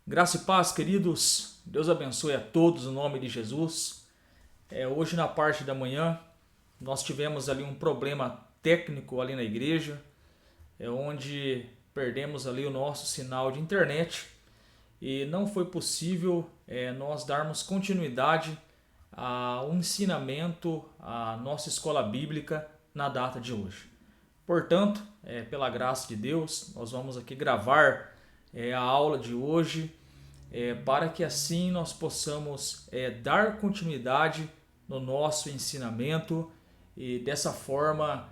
Graça e paz, queridos. Deus abençoe a todos no nome de Jesus. Hoje na parte da manhã nós tivemos ali um problema técnico ali na igreja, onde perdemos ali o nosso sinal de internet e não foi possível nós darmos continuidade ao ensinamento à nossa escola bíblica na data de hoje. Portanto, pela graça de Deus, nós vamos aqui gravar a aula de hoje, para que assim nós possamos dar continuidade no nosso ensinamento e dessa forma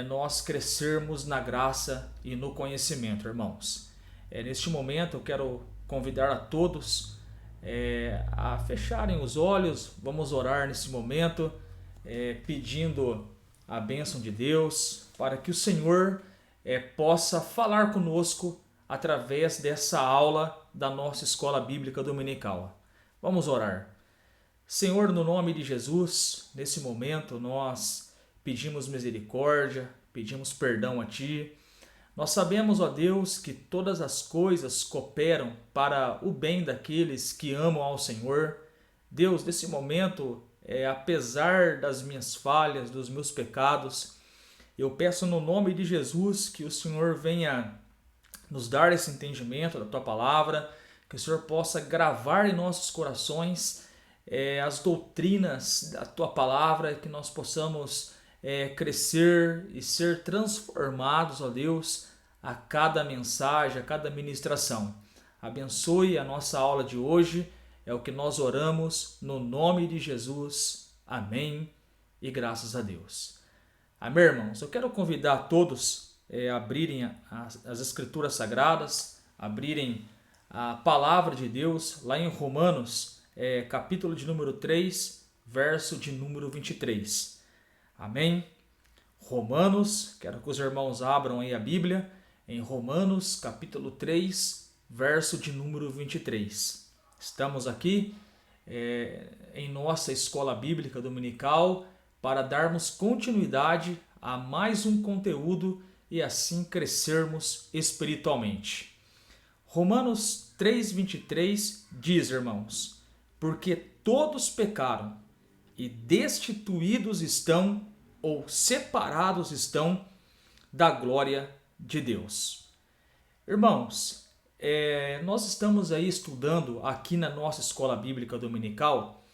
nós crescermos na graça e no conhecimento, irmãos. Neste momento eu quero convidar a todos a fecharem os olhos. Vamos orar nesse momento, pedindo a bênção de Deus para que o Senhor possa falar conosco através dessa aula da nossa escola bíblica dominical. Vamos orar. Senhor, no nome de Jesus, nesse momento nós pedimos misericórdia, pedimos perdão a Ti. Nós sabemos, ó Deus, que todas as coisas cooperam para o bem daqueles que amam ao Senhor. Deus, nesse momento, apesar das minhas falhas, dos meus pecados, eu peço no nome de Jesus que o Senhor venha nos dar esse entendimento da Tua Palavra, que o Senhor possa gravar em nossos corações as doutrinas da Tua Palavra, que nós possamos crescer e ser transformados, ó Deus, a cada mensagem, a cada ministração. Abençoe a nossa aula de hoje, é o que nós oramos no nome de Jesus. Amém e graças a Deus. Amém, irmãos? Eu quero convidar todos a abrirem as Escrituras Sagradas, abrirem a Palavra de Deus lá em Romanos, capítulo de número 3, verso de número 23. Amém? Romanos, quero que os irmãos abram aí a Bíblia, em Romanos, capítulo 3, verso de número 23. Estamos aqui em nossa escola bíblica dominical para darmos continuidade a mais um conteúdo e assim crescermos espiritualmente. Romanos 3,23 diz, irmãos, porque todos pecaram e destituídos estão ou separados estão da glória de Deus. Irmãos, nós estamos aí estudando aqui na nossa escola bíblica dominical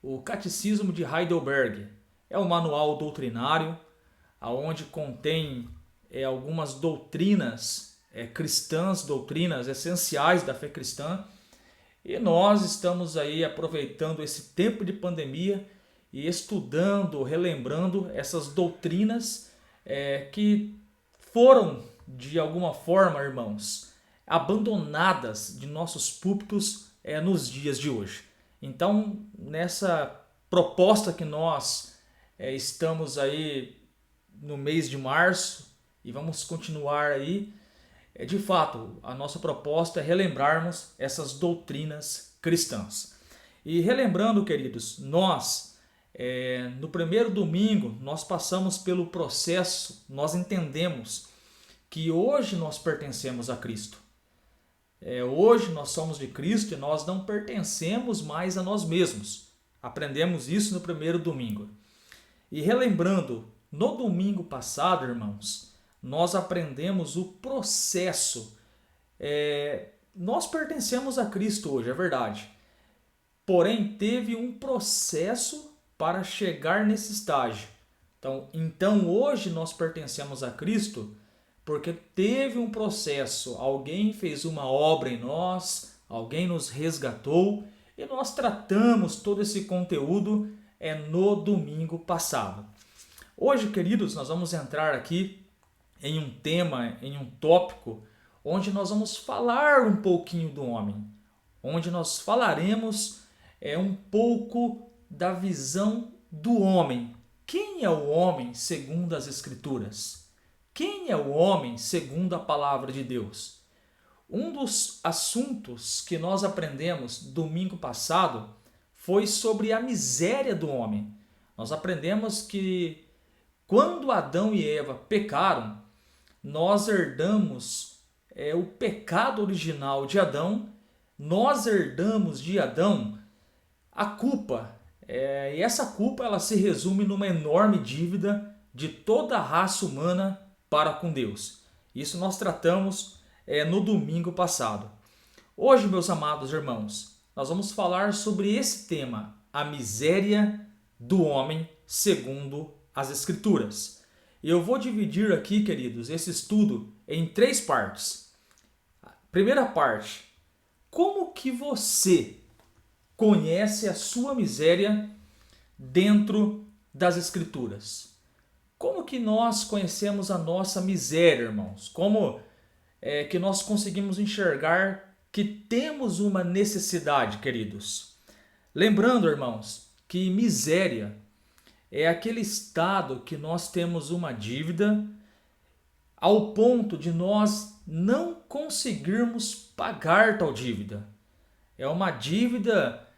o Catecismo de Heidelberg. É um manual doutrinário onde contém algumas doutrinas cristãs, doutrinas essenciais da fé cristã. E nós estamos aí aproveitando esse tempo de pandemia e estudando, relembrando essas doutrinas que foram, de alguma forma, irmãos, abandonadas de nossos púlpitos nos dias de hoje. Então, nessa proposta que nós estamos aí no mês de março e vamos continuar aí, de fato, a nossa proposta é relembrarmos essas doutrinas cristãs. E relembrando, queridos, nós, no primeiro domingo, nós passamos pelo processo, nós entendemos que hoje nós pertencemos a Cristo. Hoje nós somos de Cristo e nós não pertencemos mais a nós mesmos. Aprendemos isso no primeiro domingo. E relembrando, no domingo passado, irmãos, nós aprendemos o processo. Nós pertencemos a Cristo hoje, é verdade. Porém, teve um processo para chegar nesse estágio. Então hoje nós pertencemos a Cristo porque teve um processo. Alguém fez uma obra em nós, alguém nos resgatou e nós tratamos todo esse conteúdo no domingo passado. Hoje, queridos, nós vamos entrar aqui em um tema, em um tópico, onde nós vamos falar um pouquinho do homem, onde nós falaremos um pouco da visão do homem. Quem é o homem segundo as Escrituras? Quem é o homem segundo a palavra de Deus? Um dos assuntos que nós aprendemos domingo passado foi sobre a miséria do homem. Nós aprendemos que quando Adão e Eva pecaram, nós herdamos o pecado original de Adão nós herdamos de Adão a culpa. E essa culpa ela se resume numa enorme dívida de toda a raça humana para com Deus. Isso nós tratamos no domingo passado. Hoje, meus amados irmãos, nós vamos falar sobre esse tema, a miséria do homem segundo as Escrituras. Eu vou dividir aqui, queridos, esse estudo em 3 partes. Primeira parte, como que você conhece a sua miséria dentro das Escrituras? Como que nós conhecemos a nossa miséria, irmãos? Como que nós conseguimos enxergar que temos uma necessidade, queridos? Lembrando, irmãos, que miséria é aquele estado que nós temos uma dívida ao ponto de nós não conseguirmos pagar tal dívida. É uma dívida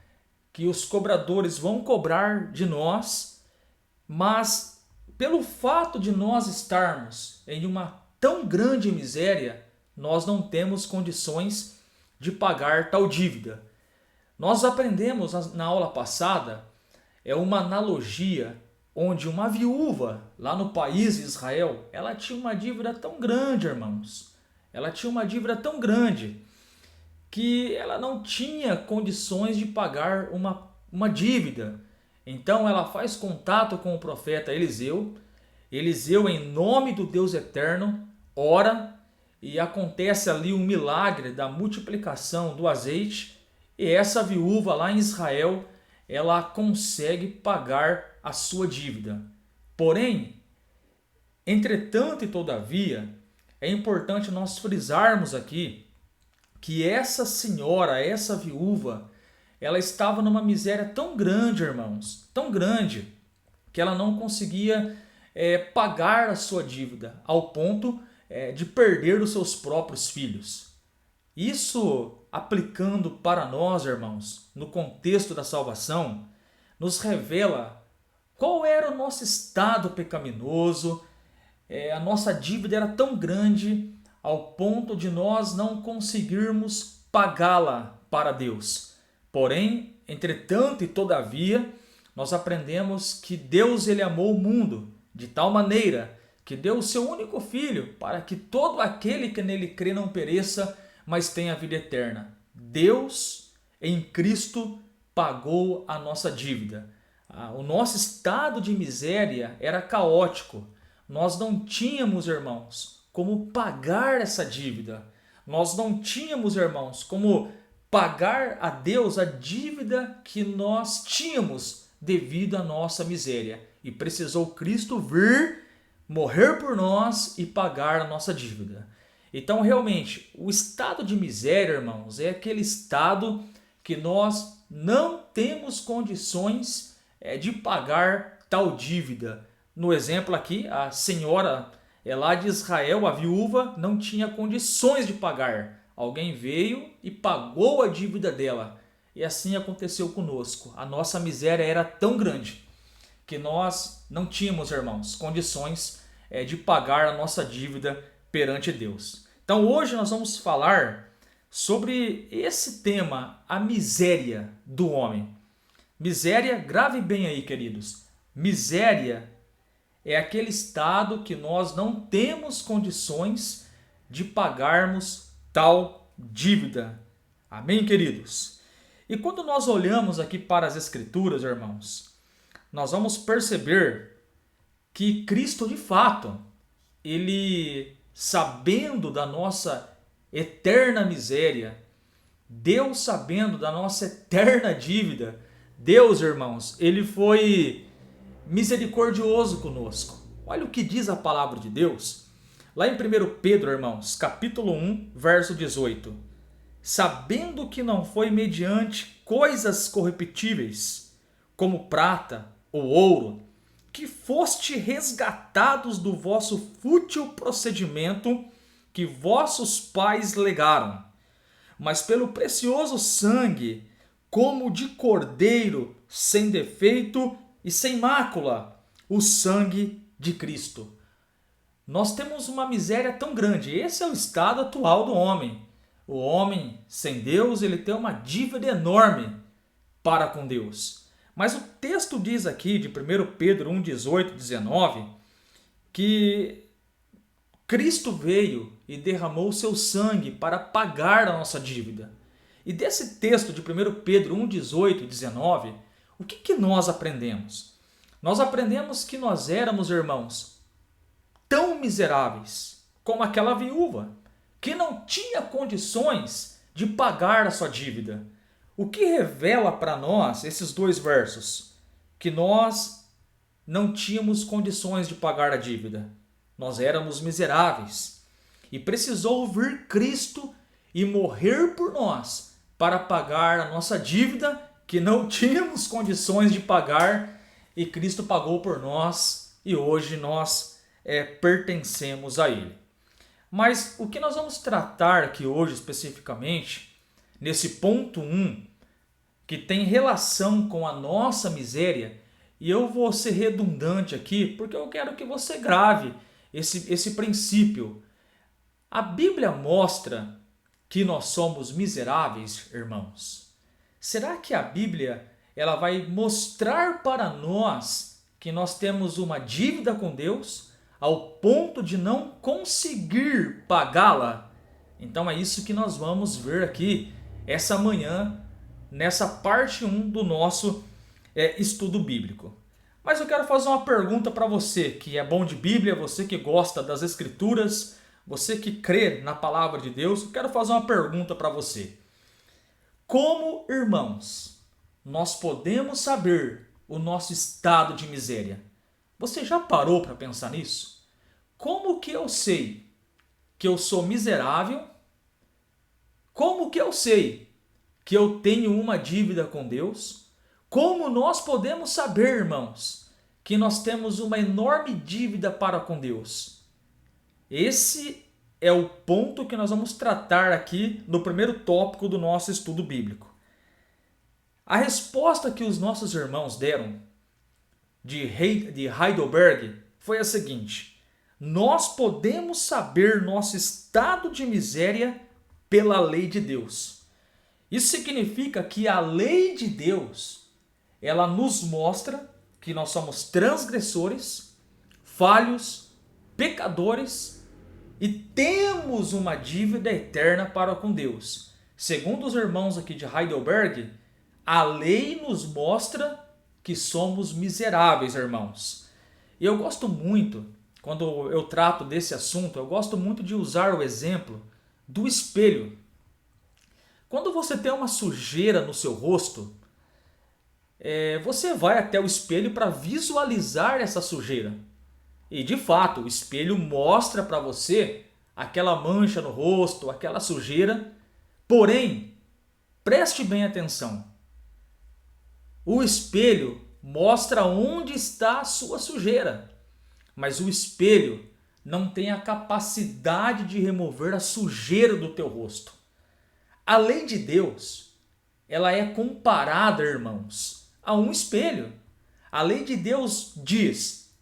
que os cobradores vão cobrar de nós, mas pelo fato de nós estarmos em uma tão grande miséria, nós não temos condições de pagar tal dívida. Nós aprendemos na aula passada uma analogia onde uma viúva lá no país de Israel, ela tinha uma dívida tão grande, irmãos. Ela tinha uma dívida tão grande que ela não tinha condições de pagar uma dívida. Então ela faz contato com o profeta Eliseu. Eliseu, em nome do Deus eterno, ora e acontece ali um milagre da multiplicação do azeite. E essa viúva lá em Israel, ela consegue pagar a sua dívida. Porém, entretanto e todavia, é importante nós frisarmos aqui que essa senhora, essa viúva, ela estava numa miséria tão grande, irmãos, tão grande, que ela não conseguia pagar a sua dívida, ao ponto de perder os seus próprios filhos. Isso, aplicando para nós, irmãos, no contexto da salvação, nos revela qual era o nosso estado pecaminoso. A nossa dívida era tão grande ao ponto de nós não conseguirmos pagá-la para Deus. Porém, entretanto e todavia, nós aprendemos que Deus ele amou o mundo de tal maneira que deu o seu único filho para que todo aquele que nele crê não pereça, mas tenha a vida eterna. Deus, em Cristo, pagou a nossa dívida. O nosso estado de miséria era caótico. Nós não tínhamos, irmãos, como pagar essa dívida. Nós não tínhamos, irmãos, como pagar a Deus a dívida que nós tínhamos devido à nossa miséria. E precisou Cristo vir, morrer por nós e pagar a nossa dívida. Então, realmente, o estado de miséria, irmãos, é aquele estado que nós não temos condições de pagar tal dívida. No exemplo aqui, a senhora lá de Israel, a viúva, não tinha condições de pagar. Alguém veio e pagou a dívida dela. E assim aconteceu conosco. A nossa miséria era tão grande que nós não tínhamos, irmãos, condições de pagar a nossa dívida perante Deus. Então hoje nós vamos falar sobre esse tema, a miséria do homem. Miséria, grave bem aí, queridos. Miséria é aquele estado que nós não temos condições de pagarmos tal dívida. Amém, queridos? E quando nós olhamos aqui para as Escrituras, irmãos, nós vamos perceber que Cristo, de fato, ele, sabendo da nossa eterna miséria, Deus sabendo da nossa eterna dívida, Deus, irmãos, ele foi misericordioso conosco. Olha o que diz a palavra de Deus. Lá em 1 Pedro, irmãos, capítulo 1, verso 18. Sabendo que não foi mediante coisas corruptíveis, como prata ou ouro, que foste resgatados do vosso fútil procedimento que vossos pais legaram, mas pelo precioso sangue, como de cordeiro, sem defeito e sem mácula, o sangue de Cristo. Nós temos uma miséria tão grande. Esse é o estado atual do homem. O homem sem Deus, ele tem uma dívida enorme para com Deus. Mas o texto diz aqui de 1 Pedro 1, 18, 19, que Cristo veio e derramou o seu sangue para pagar a nossa dívida. E desse texto de 1 Pedro 1, 18 e 19, o que nós aprendemos? Nós aprendemos que nós éramos, irmãos, tão miseráveis como aquela viúva, que não tinha condições de pagar a sua dívida. O que revela para nós esses dois versos? Que nós não tínhamos condições de pagar a dívida. Nós éramos miseráveis. E precisou vir Cristo e morrer por nós para pagar a nossa dívida que não tínhamos condições de pagar. E Cristo pagou por nós e hoje nós pertencemos a Ele. Mas o que nós vamos tratar aqui hoje especificamente, nesse ponto 1, que tem relação com a nossa miséria, e eu vou ser redundante aqui, porque eu quero que você grave esse princípio. A Bíblia mostra que nós somos miseráveis, irmãos. Será que a Bíblia ela vai mostrar para nós que nós temos uma dívida com Deus ao ponto de não conseguir pagá-la? Então é isso que nós vamos ver aqui essa manhã, nessa parte 1 do nosso estudo bíblico. Mas eu quero fazer uma pergunta para você que é bom de Bíblia, você que gosta das Escrituras, você que crê na palavra de Deus. Eu quero fazer uma pergunta para você. Como, irmãos, nós podemos saber o nosso estado de miséria? Você já parou para pensar nisso? Como que eu sei que eu sou miserável? Como que eu sei que eu tenho uma dívida com Deus? Como nós podemos saber, irmãos, que nós temos uma enorme dívida para com Deus? Esse é o ponto que nós vamos tratar aqui no primeiro tópico do nosso estudo bíblico. A resposta que os nossos irmãos deram de Heidelberg foi a seguinte: nós podemos saber nosso estado de miséria pela lei de Deus. Isso significa que a lei de Deus, ela nos mostra que nós somos transgressores, falhos, pecadores e temos uma dívida eterna para com Deus. Segundo os irmãos aqui de Heidelberg, a lei nos mostra que somos miseráveis, irmãos. E eu gosto muito, quando eu trato desse assunto, eu gosto muito de usar o exemplo do espelho. Quando você tem uma sujeira no seu rosto, você vai até o espelho para visualizar essa sujeira. E de fato, o espelho mostra para você aquela mancha no rosto, aquela sujeira. Porém, preste bem atenção. O espelho mostra onde está a sua sujeira, mas o espelho não tem a capacidade de remover a sujeira do teu rosto. A lei de Deus, ela é comparada, irmãos, a um espelho. A lei de Deus diz: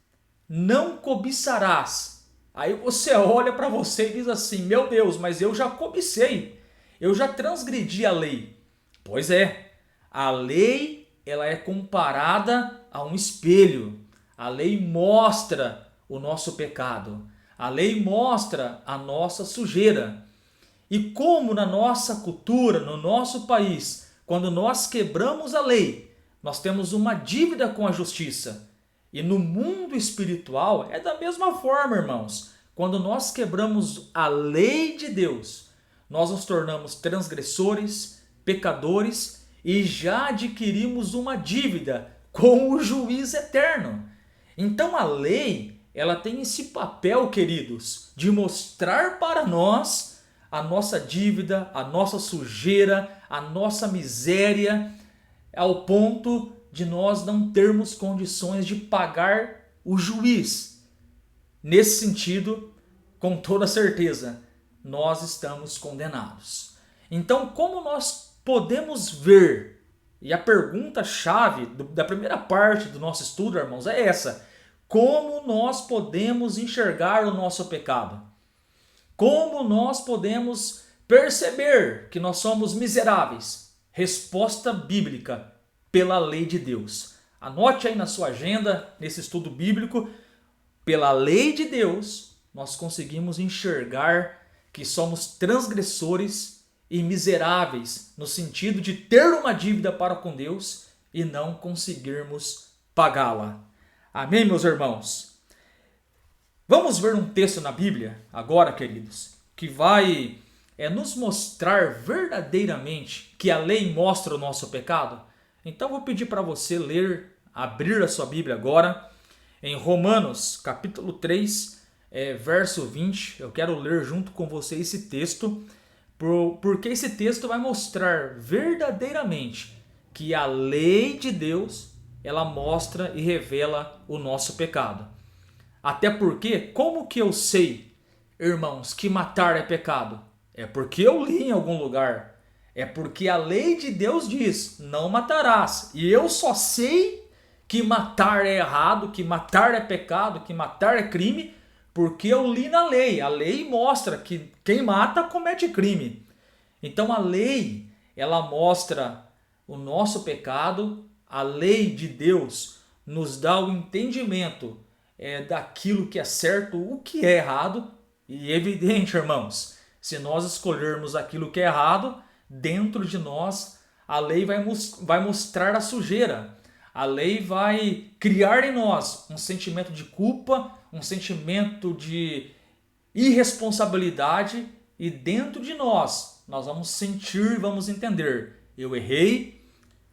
não cobiçarás. Aí você olha para você e diz assim: meu Deus, mas eu já cobicei, eu já transgredi a lei. Pois é, a lei ela é comparada a um espelho. A lei mostra o nosso pecado. A lei mostra a nossa sujeira. E como na nossa cultura, no nosso país, quando nós quebramos a lei, nós temos uma dívida com a justiça. E no mundo espiritual é da mesma forma, irmãos. Quando nós quebramos a lei de Deus, nós nos tornamos transgressores, pecadores e já adquirimos uma dívida com o juiz eterno. Então a lei, ela tem esse papel, queridos, de mostrar para nós a nossa dívida, a nossa sujeira, a nossa miséria, ao ponto de nós não termos condições de pagar o juiz. Nesse sentido, com toda certeza, nós estamos condenados. Então, como nós podemos ver? E a pergunta-chave da primeira parte do nosso estudo, irmãos, é essa: como nós podemos enxergar o nosso pecado? Como nós podemos perceber que nós somos miseráveis? Resposta bíblica: pela lei de Deus. Anote aí na sua agenda, nesse estudo bíblico, pela lei de Deus, nós conseguimos enxergar que somos transgressores e miseráveis, no sentido de ter uma dívida para com Deus e não conseguirmos pagá-la. Amém, meus irmãos? Vamos ver um texto na Bíblia agora, queridos, que vai nos mostrar verdadeiramente que a lei mostra o nosso pecado. Então vou pedir para você ler, abrir a sua Bíblia agora, em Romanos capítulo 3, verso 20. Eu quero ler junto com você esse texto, porque esse texto vai mostrar verdadeiramente que a lei de Deus, ela mostra e revela o nosso pecado. Até porque, como que eu sei, irmãos, que matar é pecado? É porque eu li em algum lugar. É porque a lei de Deus diz, não matarás. E eu só sei que matar é errado, que matar é pecado, que matar é crime, porque eu li na lei. A lei mostra que quem mata comete crime. Então a lei, ela mostra o nosso pecado. A lei de Deus nos dá o entendimento daquilo que é certo, o que é errado. E evidente, irmãos, se nós escolhermos aquilo que é errado, dentro de nós a lei vai mostrar a sujeira. A lei vai criar em nós um sentimento de culpa, um sentimento de irresponsabilidade, e dentro de nós vamos sentir, vamos entender: eu errei,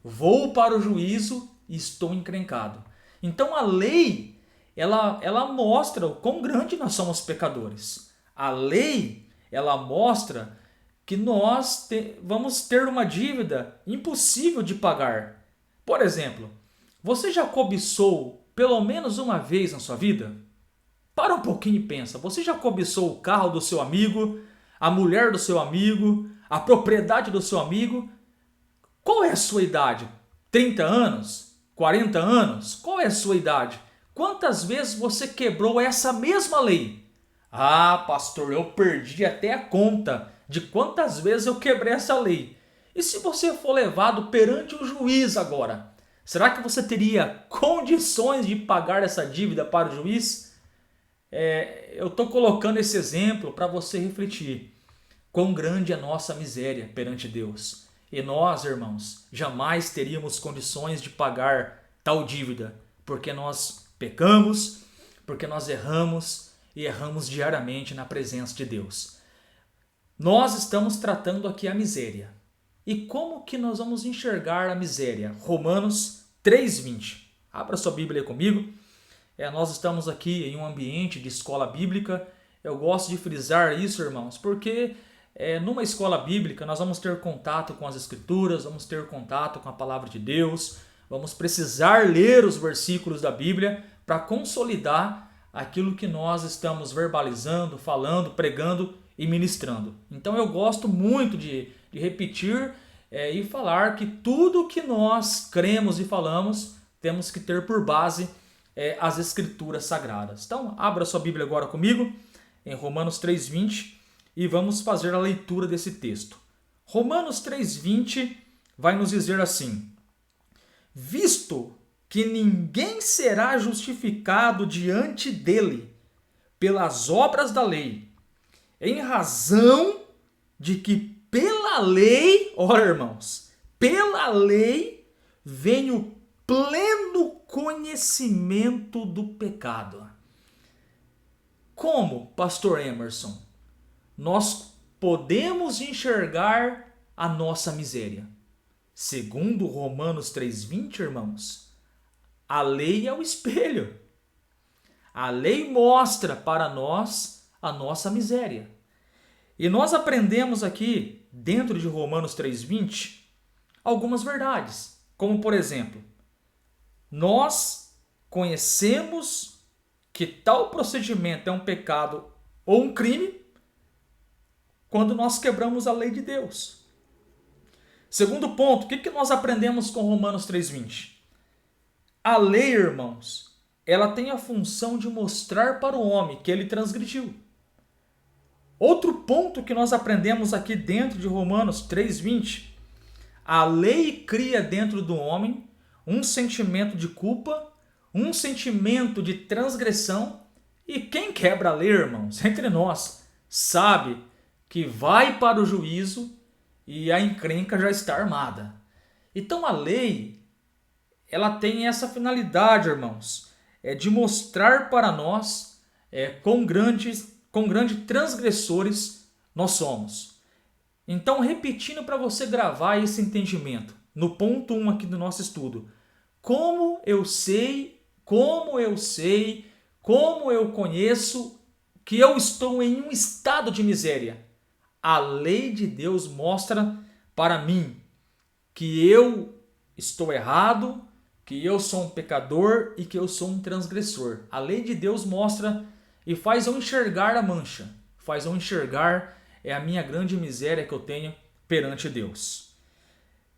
vou para o juízo e estou encrencado. Então a lei, ela mostra o quão grande nós somos pecadores. A lei, ela mostra que nós vamos ter uma dívida impossível de pagar. Por exemplo, você já cobiçou pelo menos uma vez na sua vida? Para um pouquinho e pensa. Você já cobiçou o carro do seu amigo, a mulher do seu amigo, a propriedade do seu amigo? Qual é a sua idade? 30 anos? 40 anos? Qual é a sua idade? Quantas vezes você quebrou essa mesma lei? Ah, pastor, eu perdi até a conta de quantas vezes eu quebrei essa lei. E se você for levado perante o juiz agora, será que você teria condições de pagar essa dívida para o juiz? Eu estou colocando esse exemplo para você refletir quão grande é a nossa miséria perante Deus. E nós, irmãos, jamais teríamos condições de pagar tal dívida, porque nós pecamos, porque nós erramos e erramos diariamente na presença de Deus. Nós estamos tratando aqui a miséria. E como que nós vamos enxergar a miséria? Romanos 3:20. Abra sua Bíblia aí comigo. Nós estamos aqui em um ambiente de escola bíblica. Eu gosto de frisar isso, irmãos, porque numa escola bíblica nós vamos ter contato com as Escrituras, vamos ter contato com a Palavra de Deus, vamos precisar ler os versículos da Bíblia para consolidar aquilo que nós estamos verbalizando, falando, pregando e ministrando. Então eu gosto muito de repetir e falar que tudo que nós cremos e falamos temos que ter por base as Escrituras Sagradas. Então abra sua Bíblia agora comigo em Romanos 3:20 e vamos fazer a leitura desse texto. Romanos 3:20 vai nos dizer assim: visto que ninguém será justificado diante dele pelas obras da lei, em razão de que pela lei, ora irmãos, pela lei vem o pleno conhecimento do pecado. Como, pastor Emerson, nós podemos enxergar a nossa miséria? Segundo Romanos 3:20, irmãos, a lei é o espelho. A lei mostra para nós a nossa miséria. E nós aprendemos aqui, dentro de Romanos 3:20, algumas verdades. Como, por exemplo, nós conhecemos que tal procedimento é um pecado ou um crime quando nós quebramos a lei de Deus. Segundo ponto, o que nós aprendemos com Romanos 3:20? A lei, irmãos, ela tem a função de mostrar para o homem que ele transgrediu. Outro ponto que nós aprendemos aqui dentro de Romanos 3:20. A lei cria dentro do homem um sentimento de culpa, um sentimento de transgressão, e quem quebra a lei, irmãos, entre nós, sabe que vai para o juízo e a encrenca já está armada. Então a lei, ela tem essa finalidade, irmãos, de mostrar para nós quão grande transgressores nós somos. Então, repetindo para você gravar esse entendimento, no ponto 1 aqui do nosso estudo. Como eu conheço que eu estou em um estado de miséria? A lei de Deus mostra para mim que eu estou errado, que eu sou um pecador e que eu sou um transgressor. A lei de Deus mostra e faz eu enxergar a mancha, faz eu enxergar a minha grande miséria que eu tenho perante Deus.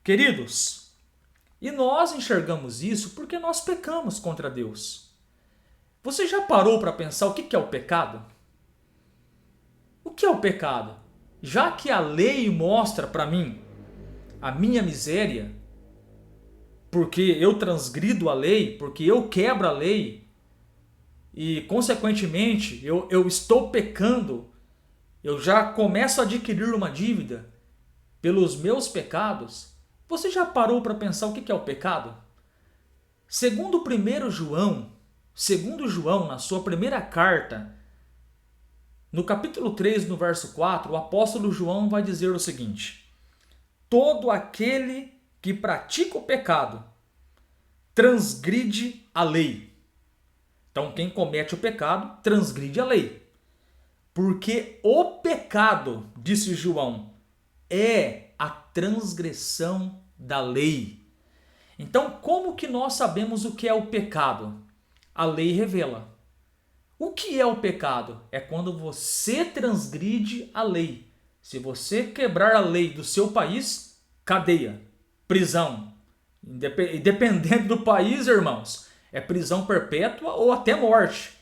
Queridos, e nós enxergamos isso porque nós pecamos contra Deus. Você já parou para pensar o que é o pecado? O que é o pecado? Já que a lei mostra para mim a minha miséria, porque eu transgrido a lei, porque eu quebro a lei, e consequentemente eu estou pecando, eu já começo a adquirir uma dívida pelos meus pecados. Você já parou para pensar o que é o pecado? Segundo João, na sua primeira carta, no capítulo 3, no verso 4, o apóstolo João vai dizer o seguinte: todo aquele que pratica o pecado transgride a lei. Então, quem comete o pecado transgride a lei. Porque o pecado, disse João, é a transgressão da lei. Então, como que nós sabemos o que é o pecado? A lei revela. O que é o pecado? É quando você transgride a lei. Se você quebrar a lei do seu país, cadeia, prisão. E dependendo do país, irmãos, é prisão perpétua ou até morte.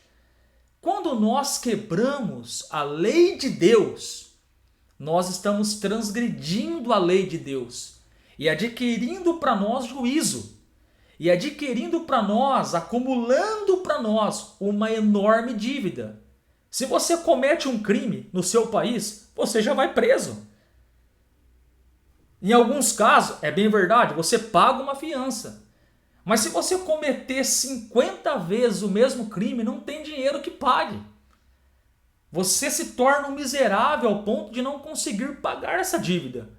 Quando nós quebramos a lei de Deus, nós estamos transgredindo a lei de Deus e adquirindo para nós juízo, e adquirindo para nós, acumulando para nós uma enorme dívida. Se você comete um crime no seu país, você já vai preso. Em alguns casos, é bem verdade, você paga uma fiança. Mas se você cometer 50 vezes o mesmo crime, não tem dinheiro que pague. Você se torna um miserável ao ponto de não conseguir pagar essa dívida.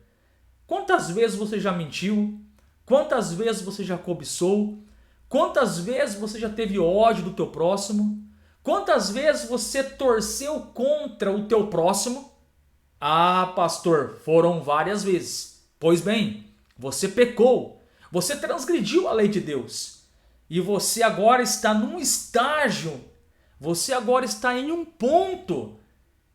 Quantas vezes você já mentiu? Quantas vezes você já cobiçou? Quantas vezes você já teve ódio do teu próximo? Quantas vezes você torceu contra o teu próximo? Ah, pastor, foram várias vezes. Pois bem, você pecou. Você transgrediu a lei de Deus. E você agora está num estágio, você agora está em um ponto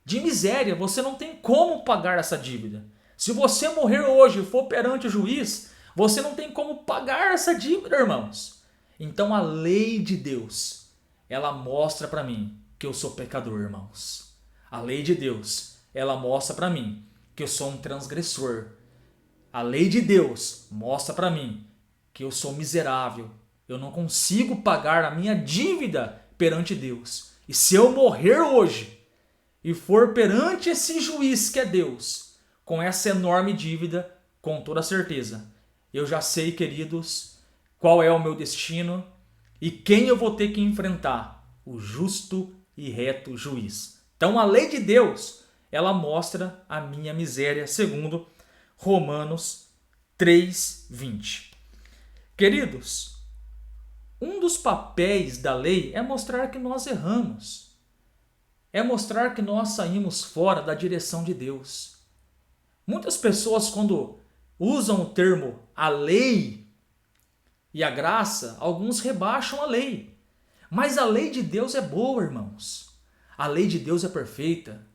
de miséria. Você não tem como pagar essa dívida. Se você morrer hoje e for perante o juiz, você não tem como pagar essa dívida, irmãos. Então a lei de Deus, ela mostra para mim que eu sou pecador, irmãos. A lei de Deus, ela mostra para mim que eu sou um transgressor. A lei de Deus mostra para mim que eu sou miserável. Eu não consigo pagar a minha dívida perante Deus. E se eu morrer hoje e for perante esse juiz que é Deus, com essa enorme dívida, com toda certeza, eu já sei, queridos, qual é o meu destino e quem eu vou ter que enfrentar: o justo e reto juiz. Então a lei de Deus, ela mostra a minha miséria, segundo Romanos 3:20. Queridos, um dos papéis da lei é mostrar que nós erramos. É mostrar que nós saímos fora da direção de Deus. Muitas pessoas, quando usam o termo a lei e a graça, alguns rebaixam a lei. Mas a lei de Deus é boa, irmãos. A lei de Deus é perfeita.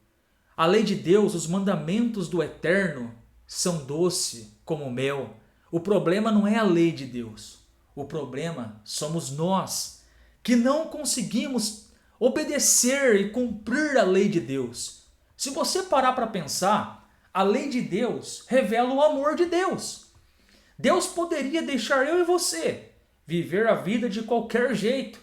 A lei de Deus, os mandamentos do Eterno, são doce como mel. O problema não é a lei de Deus. O problema somos nós, que não conseguimos obedecer e cumprir a lei de Deus. Se você parar para pensar, a lei de Deus revela o amor de Deus. Deus poderia deixar eu e você viver a vida de qualquer jeito,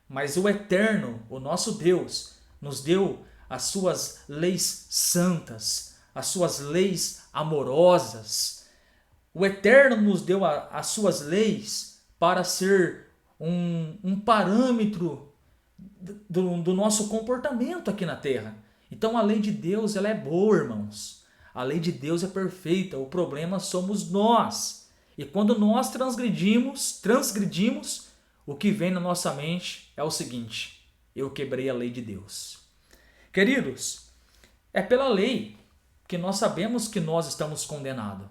mas o Eterno, o nosso Deus, nos deu as suas leis santas, as suas leis amorosas. O Eterno nos deu as suas leis para ser um parâmetro do nosso comportamento aqui na terra. Então a lei de Deus ela é boa, irmãos. A lei de Deus é perfeita, o problema somos nós. E quando nós transgredimos, o que vem na nossa mente é o seguinte: eu quebrei a lei de Deus. Queridos, é pela lei que nós sabemos que nós estamos condenados.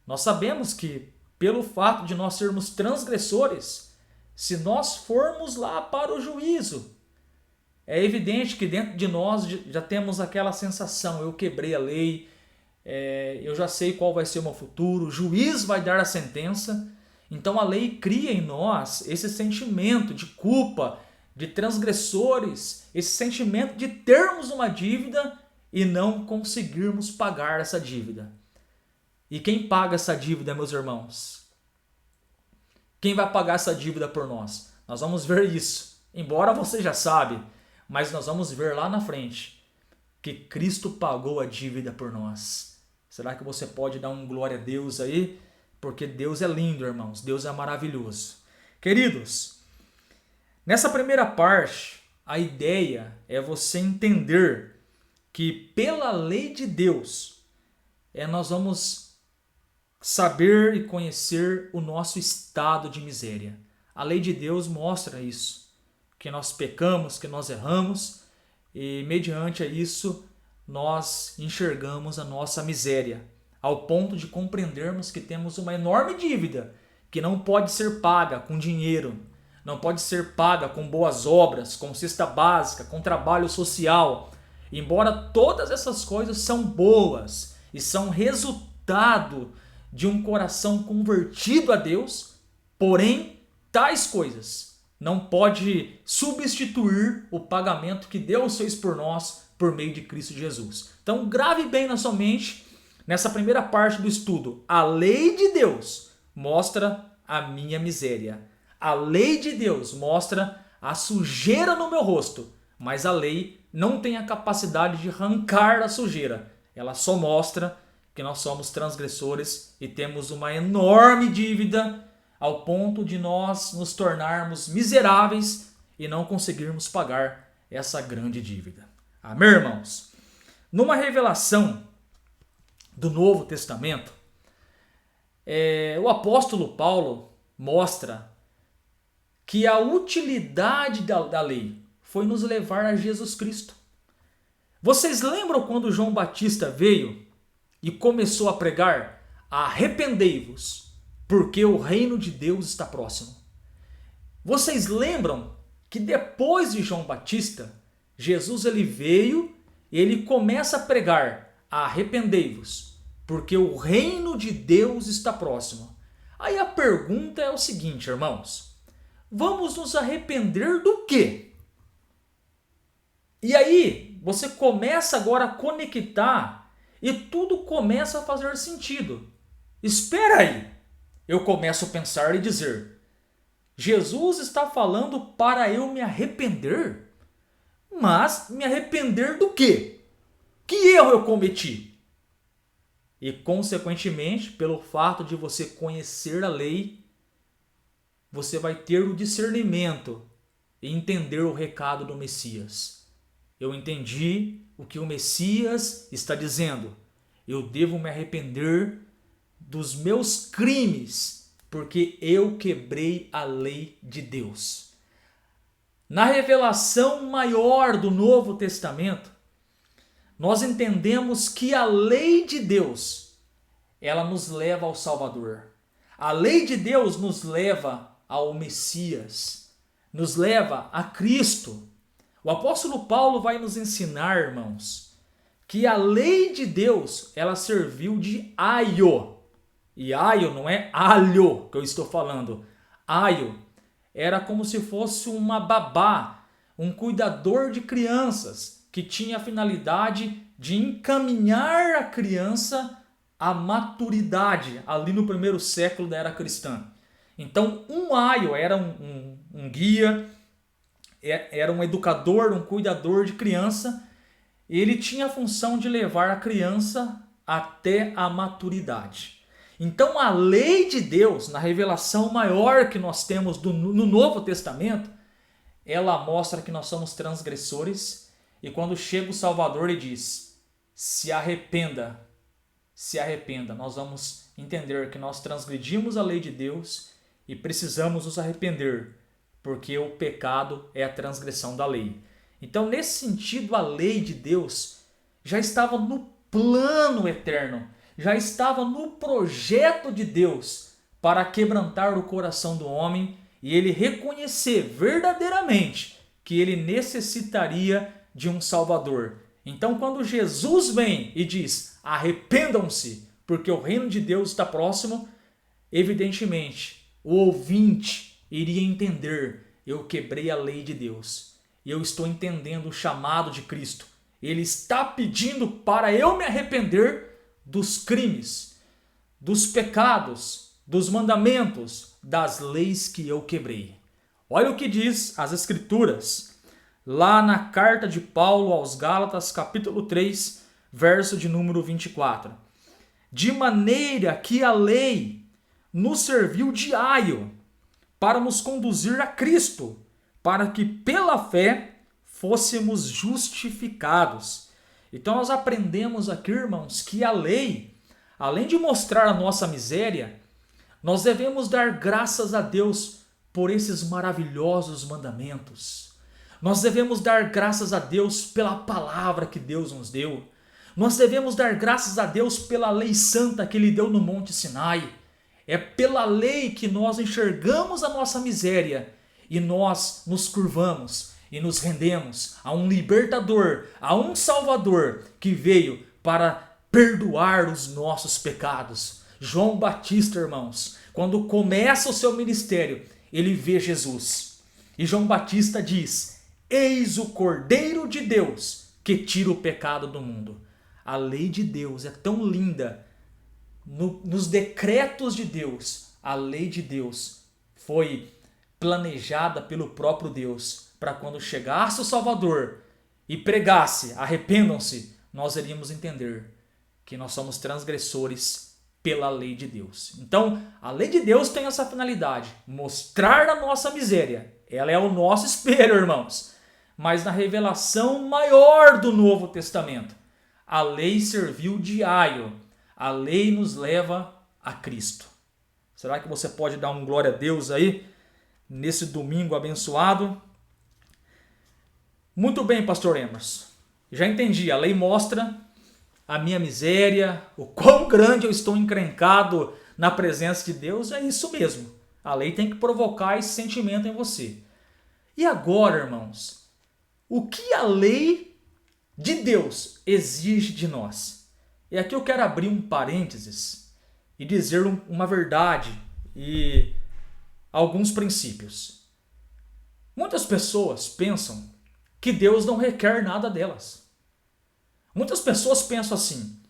Nós sabemos que, pelo fato de nós sermos transgressores, se nós formos lá para o juízo, é evidente que dentro de nós já temos aquela sensação: eu quebrei a lei, eu já sei qual vai ser o meu futuro, o juiz vai dar a sentença. Então a lei cria em nós esse sentimento de culpa, de transgressores, esse sentimento de termos uma dívida e não conseguirmos pagar essa dívida. E quem paga essa dívida, meus irmãos? Quem vai pagar essa dívida por nós? Nós vamos ver isso. Embora você já sabe, mas nós vamos ver lá na frente que Cristo pagou a dívida por nós. Será que você pode dar um glória a Deus aí? Porque Deus é lindo, irmãos. Deus é maravilhoso. Queridos, nessa primeira parte, a ideia é você entender que pela lei de Deus, nós vamos saber e conhecer o nosso estado de miséria. A lei de Deus mostra isso, que nós pecamos, que nós erramos, e mediante isso nós enxergamos a nossa miséria, ao ponto de compreendermos que temos uma enorme dívida, que não pode ser paga com dinheiro, não pode ser paga com boas obras, com cesta básica, com trabalho social. Embora todas essas coisas são boas e são resultado de um coração convertido a Deus, porém, tais coisas não pode substituir o pagamento que Deus fez por nós por meio de Cristo Jesus. Então, grave bem na sua mente, nessa primeira parte do estudo, a lei de Deus mostra a minha miséria. A lei de Deus mostra a sujeira no meu rosto, mas a lei não tem a capacidade de arrancar a sujeira. Ela só mostra que nós somos transgressores e temos uma enorme dívida ao ponto de nós nos tornarmos miseráveis e não conseguirmos pagar essa grande dívida. Amém, irmãos? Numa revelação do Novo Testamento, o apóstolo Paulo mostra que a utilidade da lei foi nos levar a Jesus Cristo. Vocês lembram quando João Batista veio e começou a pregar: arrependei-vos, porque o reino de Deus está próximo? Vocês lembram que depois de João Batista, Jesus ele veio e ele começa a pregar: arrependei-vos, porque o reino de Deus está próximo. Aí a pergunta é o seguinte, irmãos: vamos nos arrepender do quê? E aí você começa agora a conectar e tudo começa a fazer sentido. Espera aí, eu começo a pensar e dizer: Jesus está falando para eu me arrepender? Mas me arrepender do quê? Que erro eu cometi? E consequentemente, pelo fato de você conhecer a lei, você vai ter o discernimento e entender o recado do Messias. Eu entendi o que o Messias está dizendo. Eu devo me arrepender dos meus crimes, porque eu quebrei a lei de Deus. Na revelação maior do Novo Testamento, nós entendemos que a lei de Deus, ela nos leva ao Salvador. A lei de Deus nos leva ao Messias, nos leva a Cristo. O apóstolo Paulo vai nos ensinar, irmãos, que a lei de Deus, ela serviu de aio. E aio não é alho que eu estou falando. Aio era como se fosse uma babá, um cuidador de crianças, que tinha a finalidade de encaminhar a criança à maturidade, ali no primeiro século da era cristã. Então, um aio era um guia, era um educador, um cuidador de criança. Ele tinha a função de levar a criança até a maturidade. Então, a lei de Deus, na revelação maior que nós temos no Novo Testamento, ela mostra que nós somos transgressores. E quando chega o Salvador, ele diz: se arrependa, se arrependa. Nós vamos entender que nós transgredimos a lei de Deus e precisamos nos arrepender, porque o pecado é a transgressão da lei. Então, nesse sentido, a lei de Deus já estava no plano eterno, já estava no projeto de Deus para quebrantar o coração do homem e ele reconhecer verdadeiramente que ele necessitaria de um Salvador. Então, quando Jesus vem e diz: arrependam-se, porque o reino de Deus está próximo, evidentemente, o ouvinte iria entender: eu quebrei a lei de Deus, eu estou entendendo o chamado de Cristo. Ele está pedindo para eu me arrepender dos crimes, dos pecados, dos mandamentos, das leis que eu quebrei. Olha o que diz as Escrituras, lá na carta de Paulo aos Gálatas, capítulo 3, verso de número 24. De maneira que a lei nos serviu de aio para nos conduzir a Cristo, para que pela fé fôssemos justificados. Então nós aprendemos aqui, irmãos, que a lei, além de mostrar a nossa miséria, nós devemos dar graças a Deus por esses maravilhosos mandamentos. Nós devemos dar graças a Deus pela palavra que Deus nos deu. Nós devemos dar graças a Deus pela lei santa que Ele deu no Monte Sinai. É pela lei que nós enxergamos a nossa miséria e nós nos curvamos e nos rendemos a um libertador, a um salvador que veio para perdoar os nossos pecados. João Batista, irmãos, quando começa o seu ministério, ele vê Jesus. E João Batista diz: eis o Cordeiro de Deus que tira o pecado do mundo. A lei de Deus é tão linda. Nos decretos de Deus, a lei de Deus foi planejada pelo próprio Deus, para quando chegasse o Salvador e pregasse: arrependam-se, nós iríamos entender que nós somos transgressores pela lei de Deus. Então, a lei de Deus tem essa finalidade, mostrar a nossa miséria. Ela é o nosso espelho, irmãos. Mas na revelação maior do Novo Testamento, a lei serviu de aio. A lei nos leva a Cristo. Será que você pode dar um glória a Deus aí, nesse domingo abençoado? Muito bem, pastor Emerson. Já entendi, a lei mostra a minha miséria, o quão grande eu estou encrencado na presença de Deus. É isso mesmo. A lei tem que provocar esse sentimento em você. E agora, irmãos, o que a lei de Deus exige de nós? E aqui eu quero abrir um parênteses e dizer uma verdade e alguns princípios. Muitas pessoas pensam que Deus não requer nada delas. Muitas pessoas pensam assim: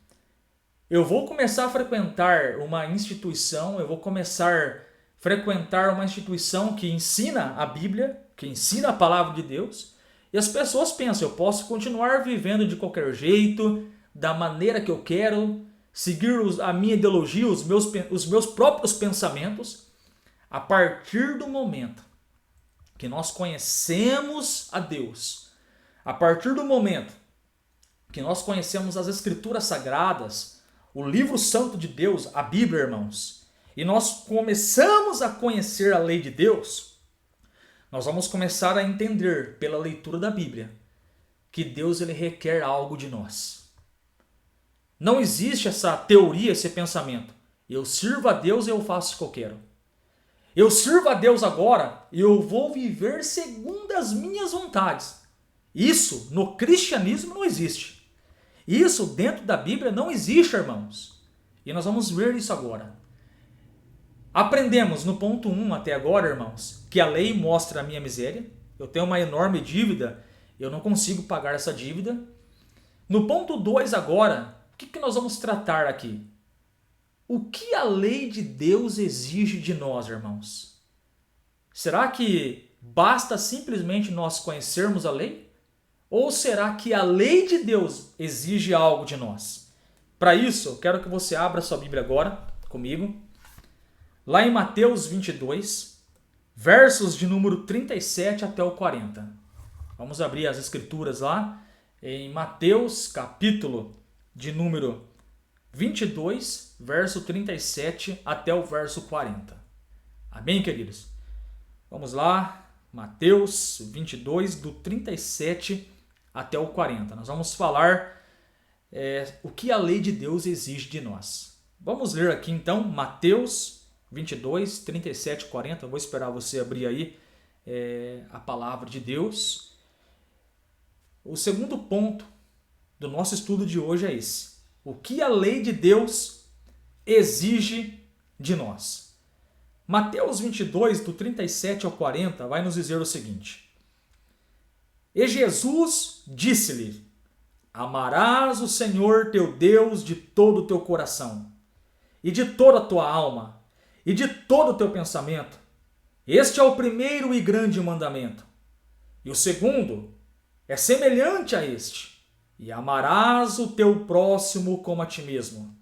eu vou começar a frequentar uma instituição, eu vou começar a frequentar uma instituição que ensina a Bíblia, que ensina a palavra de Deus, e as pessoas pensam: eu posso continuar vivendo de qualquer jeito, da maneira que eu quero, seguir a minha ideologia, os meus próprios pensamentos. A partir do momento que nós conhecemos a Deus, a partir do momento que nós conhecemos as Escrituras Sagradas, o livro santo de Deus, a Bíblia, irmãos, e nós começamos a conhecer a lei de Deus, nós vamos começar a entender pela leitura da Bíblia que Deus ele requer algo de nós. Não existe essa teoria, esse pensamento: eu sirvo a Deus e eu faço o que eu quero. Eu sirvo a Deus agora e eu vou viver segundo as minhas vontades. Isso no cristianismo não existe. Isso dentro da Bíblia não existe, irmãos. E nós vamos ver isso agora. Aprendemos no ponto 1 até agora, irmãos, que a lei mostra a minha miséria. Eu tenho uma enorme dívida, eu não consigo pagar essa dívida. No ponto 2 agora, o que nós vamos tratar aqui? O que a lei de Deus exige de nós, irmãos? Será que basta simplesmente nós conhecermos a lei? Ou será que a lei de Deus exige algo de nós? Para isso, eu quero que você abra sua Bíblia agora comigo. Lá em Mateus 22, versos de número 37 até o 40. Vamos abrir as escrituras lá em Mateus, capítulo de número 22, verso 37 até o verso 40. Amém, queridos? Vamos lá, Mateus 22, do 37 até o 40. Nós vamos falar o que a lei de Deus exige de nós. Vamos ler aqui então Mateus 22, 37 e 40. Eu vou esperar você abrir aí a palavra de Deus. O segundo ponto do nosso estudo de hoje é esse. O que a lei de Deus exige de nós. Mateus 22, do 37 ao 40, vai nos dizer o seguinte. E Jesus disse-lhe, amarás o Senhor teu Deus de todo o teu coração, e de toda a tua alma, e de todo o teu pensamento. Este é o primeiro e grande mandamento. E o segundo é semelhante a este. E amarás o teu próximo como a ti mesmo.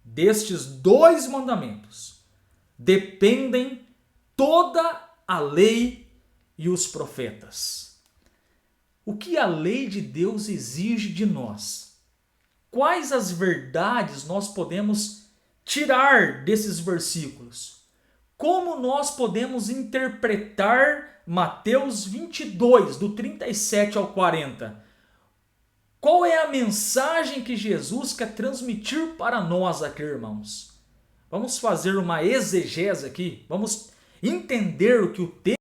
Destes 2 mandamentos dependem toda a lei e os profetas. O que a lei de Deus exige de nós? Quais as verdades nós podemos tirar desses versículos? Como nós podemos interpretar Mateus 22, do 37 ao 40? Qual é a mensagem que Jesus quer transmitir para nós aqui, irmãos? Vamos fazer uma exegese aqui, vamos entender o que o texto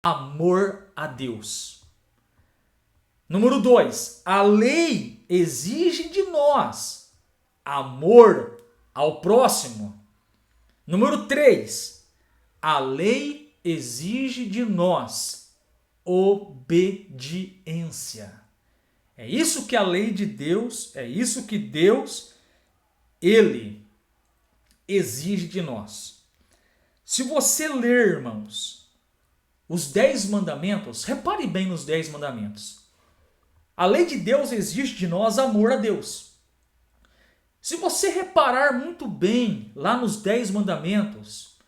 amor a Deus. Número 2, a lei exige de nós amor ao próximo. Número 3, a lei exige de nós obediência. É isso que a lei de Deus, é isso que Deus, Ele exige de nós. Se você ler, irmãos, os 10 mandamentos, repare bem nos 10 mandamentos. A lei de Deus exige de nós amor a Deus. Se você reparar muito bem lá nos 10 mandamentos,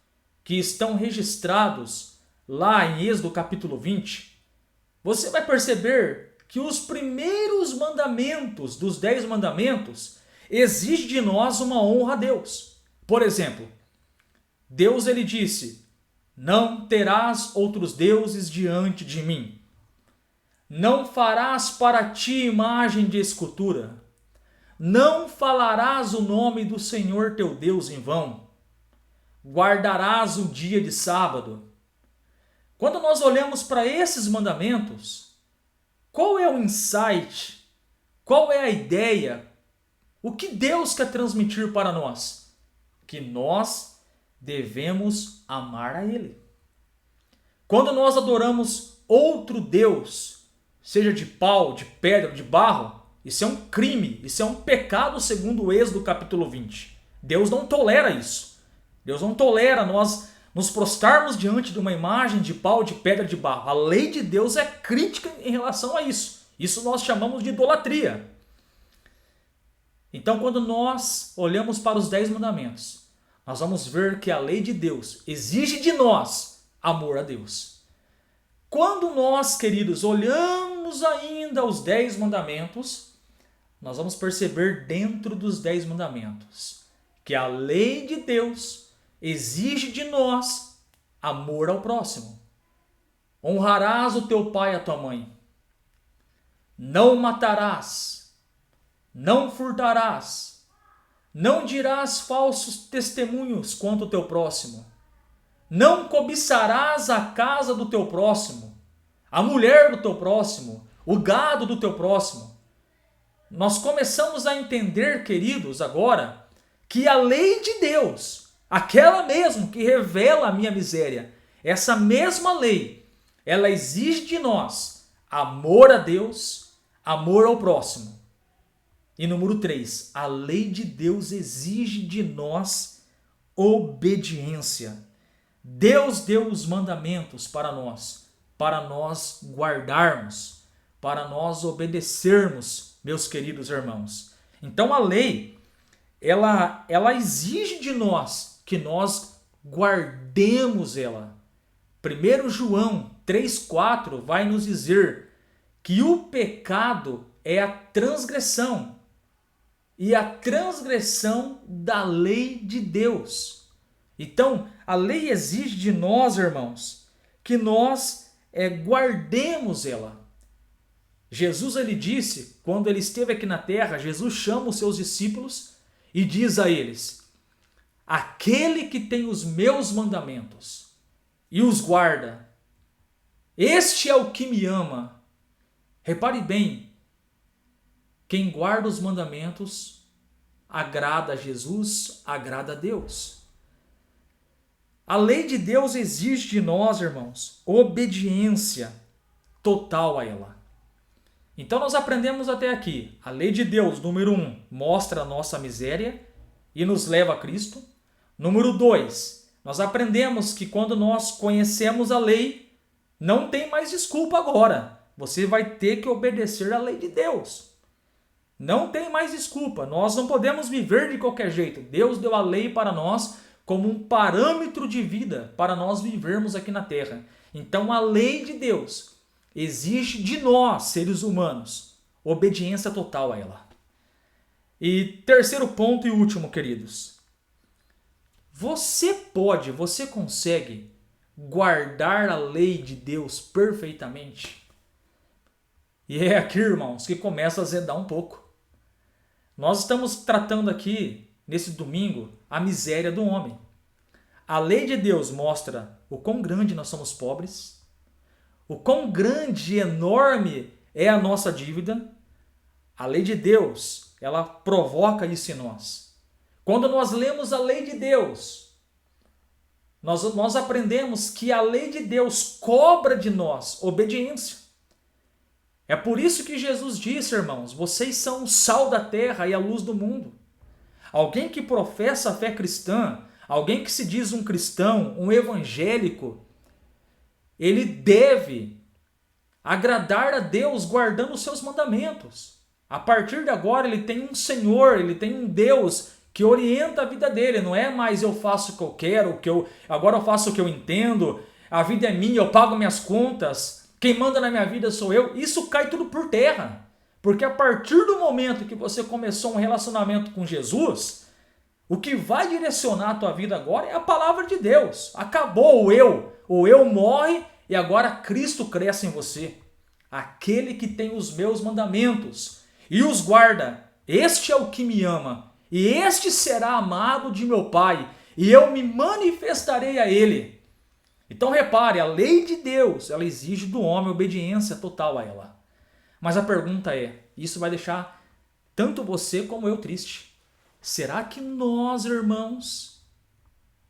que estão registrados lá em Êxodo capítulo 20, você vai perceber que os primeiros mandamentos dos 10 mandamentos exigem de nós uma honra a Deus. Por exemplo, Deus ele disse, não terás outros deuses diante de mim. Não farás para ti imagem de escultura. Não falarás o nome do Senhor teu Deus em vão. Guardarás o dia de sábado. Quando nós olhamos para esses mandamentos, qual é o insight? Qual é a ideia? O que Deus quer transmitir para nós? Que nós devemos amar a Ele. Quando nós adoramos outro Deus, seja de pau, de pedra, de barro, isso é um crime, isso é um pecado segundo o Êxodo capítulo 20. Deus não tolera isso. Deus não tolera nós nos prostrarmos diante de uma imagem de pau, de pedra, de barro. A lei de Deus é crítica em relação a isso. Isso nós chamamos de idolatria. Então, quando nós olhamos para os 10 mandamentos, nós vamos ver que a lei de Deus exige de nós amor a Deus. Quando nós, queridos, olhamos ainda os 10 mandamentos, nós vamos perceber dentro dos 10 mandamentos que a lei de Deus exige de nós amor ao próximo. Honrarás o teu pai e a tua mãe. Não matarás. Não furtarás. Não dirás falsos testemunhos contra o teu próximo. Não cobiçarás a casa do teu próximo, a mulher do teu próximo, o gado do teu próximo. Nós começamos a entender, queridos, agora, que a lei de Deus, aquela mesmo que revela a minha miséria. Essa mesma lei, ela exige de nós amor a Deus, amor ao próximo. E número 3, a lei de Deus exige de nós obediência. Deus deu os mandamentos para nós guardarmos, para nós obedecermos, meus queridos irmãos. Então a lei, ela exige de nós que nós guardemos ela. 1 João 3,4 vai nos dizer que o pecado é a transgressão, e a transgressão da lei de Deus. Então, a lei exige de nós, irmãos, que nós guardemos ela. Jesus, ele disse, quando ele esteve aqui na terra, Jesus chama os seus discípulos e diz a eles: aquele que tem os meus mandamentos e os guarda, este é o que me ama. Repare bem, quem guarda os mandamentos agrada a Jesus, agrada a Deus. A lei de Deus exige de nós, irmãos, obediência total a ela. Então nós aprendemos até aqui. A lei de Deus, número 1, mostra a nossa miséria e nos leva a Cristo. Número 2, nós aprendemos que quando nós conhecemos a lei, não tem mais desculpa agora. Você vai ter que obedecer à lei de Deus. Não tem mais desculpa. Nós não podemos viver de qualquer jeito. Deus deu a lei para nós como um parâmetro de vida para nós vivermos aqui na terra. Então a lei de Deus exige de nós, seres humanos, obediência total a ela. E terceiro ponto e último, queridos. Você consegue guardar a lei de Deus perfeitamente? E é aqui, irmãos, que começa a azedar um pouco. Nós estamos tratando aqui, nesse domingo, a miséria do homem. A lei de Deus mostra o quão grande nós somos pobres, o quão grande e enorme é a nossa dívida. A lei de Deus, ela provoca isso em nós. Quando nós lemos a lei de Deus, nós aprendemos que a lei de Deus cobra de nós obediência. É por isso que Jesus disse, irmãos, vocês são o sal da terra e a luz do mundo. Alguém que professa a fé cristã, alguém que se diz um cristão, um evangélico, ele deve agradar a Deus guardando os seus mandamentos. A partir de agora ele tem um Senhor, ele tem um Deus que orienta a vida dele. Não é mais eu faço o que eu quero, agora eu faço o que eu entendo, a vida é minha, eu pago minhas contas, quem manda na minha vida sou eu. Isso cai tudo por terra. Porque a partir do momento que você começou um relacionamento com Jesus, o que vai direcionar a tua vida agora é a palavra de Deus. Acabou o eu. O eu morre e agora Cristo cresce em você. Aquele que tem os meus mandamentos e os guarda, este é o que me ama. E este será amado de meu Pai, e eu me manifestarei a ele. Então repare, a lei de Deus, ela exige do homem obediência total a ela. Mas a pergunta é, isso vai deixar tanto você como eu triste. Será que nós, irmãos,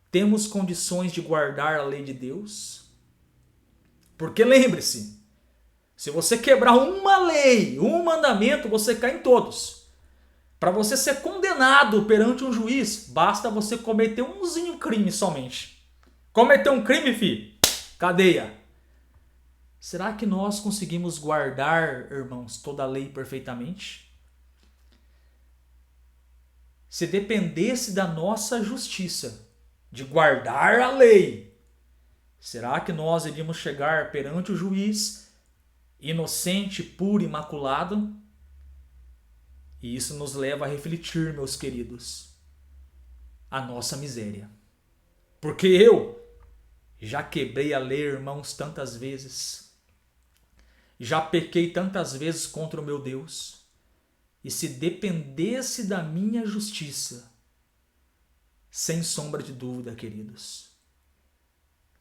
temos condições de guardar a lei de Deus? Porque lembre-se, se você quebrar uma lei, um mandamento, você cai em todos. Para você ser condenado perante um juiz, basta você cometer umzinho crime somente. Cometeu um crime, filho? Cadeia. Será que nós conseguimos guardar, irmãos, toda a lei perfeitamente? Se dependesse da nossa justiça, de guardar a lei, será que nós iríamos chegar perante o juiz, inocente, puro, imaculado? E isso nos leva a refletir, meus queridos, a nossa miséria. Porque eu já quebrei a lei, irmãos, tantas vezes. Já pequei tantas vezes contra o meu Deus. E se dependesse da minha justiça, sem sombra de dúvida, queridos,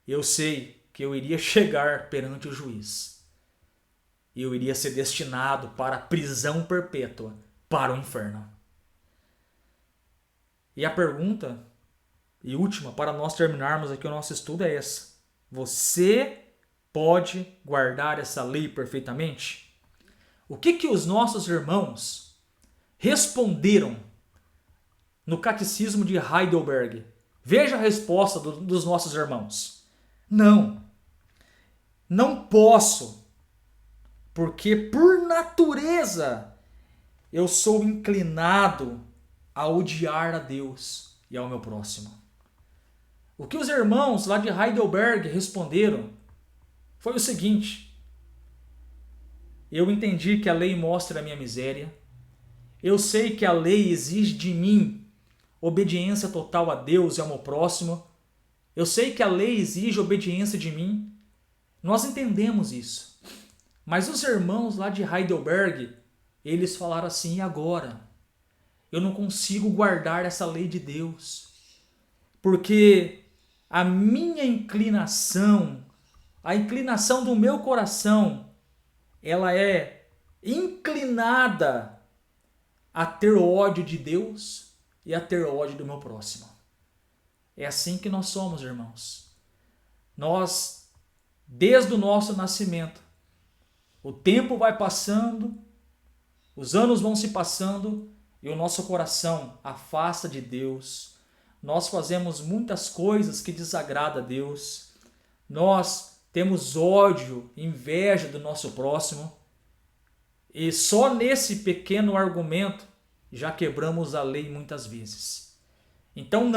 eu sei que eu iria chegar perante o juiz. E eu iria ser destinado para a prisão perpétua, para o inferno. E a pergunta e última para nós terminarmos aqui o nosso estudo é essa. Você pode guardar essa lei perfeitamente? O que os nossos irmãos responderam no Catecismo de Heidelberg? Veja a resposta dos nossos irmãos. Não. Não posso, porque por natureza eu sou inclinado a odiar a Deus e ao meu próximo. O que os irmãos lá de Heidelberg responderam foi o seguinte: eu entendi que a lei mostra a minha miséria, eu sei que a lei exige de mim obediência total a Deus e ao meu próximo, eu sei que a lei exige obediência de mim. Nós entendemos isso. Mas os irmãos lá de Heidelberg, eles falaram assim: e agora? Eu não consigo guardar essa lei de Deus, porque a minha inclinação, a inclinação do meu coração, ela é inclinada a ter ódio de Deus e a ter ódio do meu próximo. É assim que nós somos, irmãos. Nós, desde o nosso nascimento, o tempo vai passando, os anos vão se passando e o nosso coração afasta de Deus. Nós fazemos muitas coisas que desagradam a Deus. Nós temos ódio, inveja do nosso próximo. E só nesse pequeno argumento já quebramos a lei muitas vezes. Então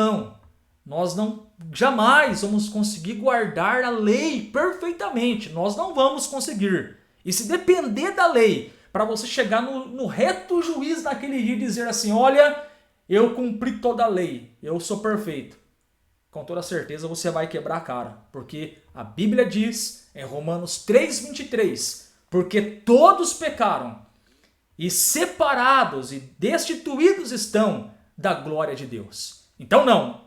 nós não jamais vamos conseguir guardar a lei perfeitamente. Nós não vamos conseguir. E se depender da lei, para você chegar no reto juízo naquele dia e dizer assim: olha, eu cumpri toda a lei, eu sou perfeito, com toda certeza você vai quebrar a cara. Porque a Bíblia diz em Romanos 3,23, porque todos pecaram e separados e destituídos estão da glória de Deus. Então não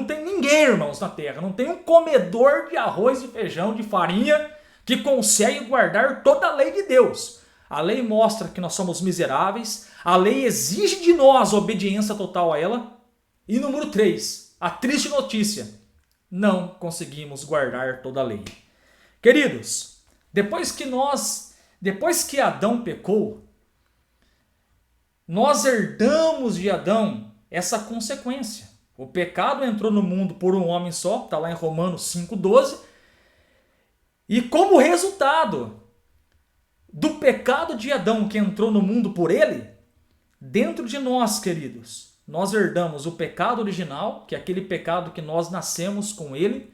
tem ninguém, irmãos, na terra, não tem um comedor de arroz e feijão, de farinha, que consegue guardar toda a lei de Deus. A lei mostra que nós somos miseráveis, a lei exige de nós obediência total a ela. E número 3, a triste notícia: não conseguimos guardar toda a lei. Queridos, depois que Adão pecou, nós herdamos de Adão essa consequência. O pecado entrou no mundo por um homem só, está lá em Romanos 5,12. E como resultado do pecado de Adão que entrou no mundo por ele, dentro de nós, queridos, nós herdamos o pecado original, que é aquele pecado que nós nascemos com ele,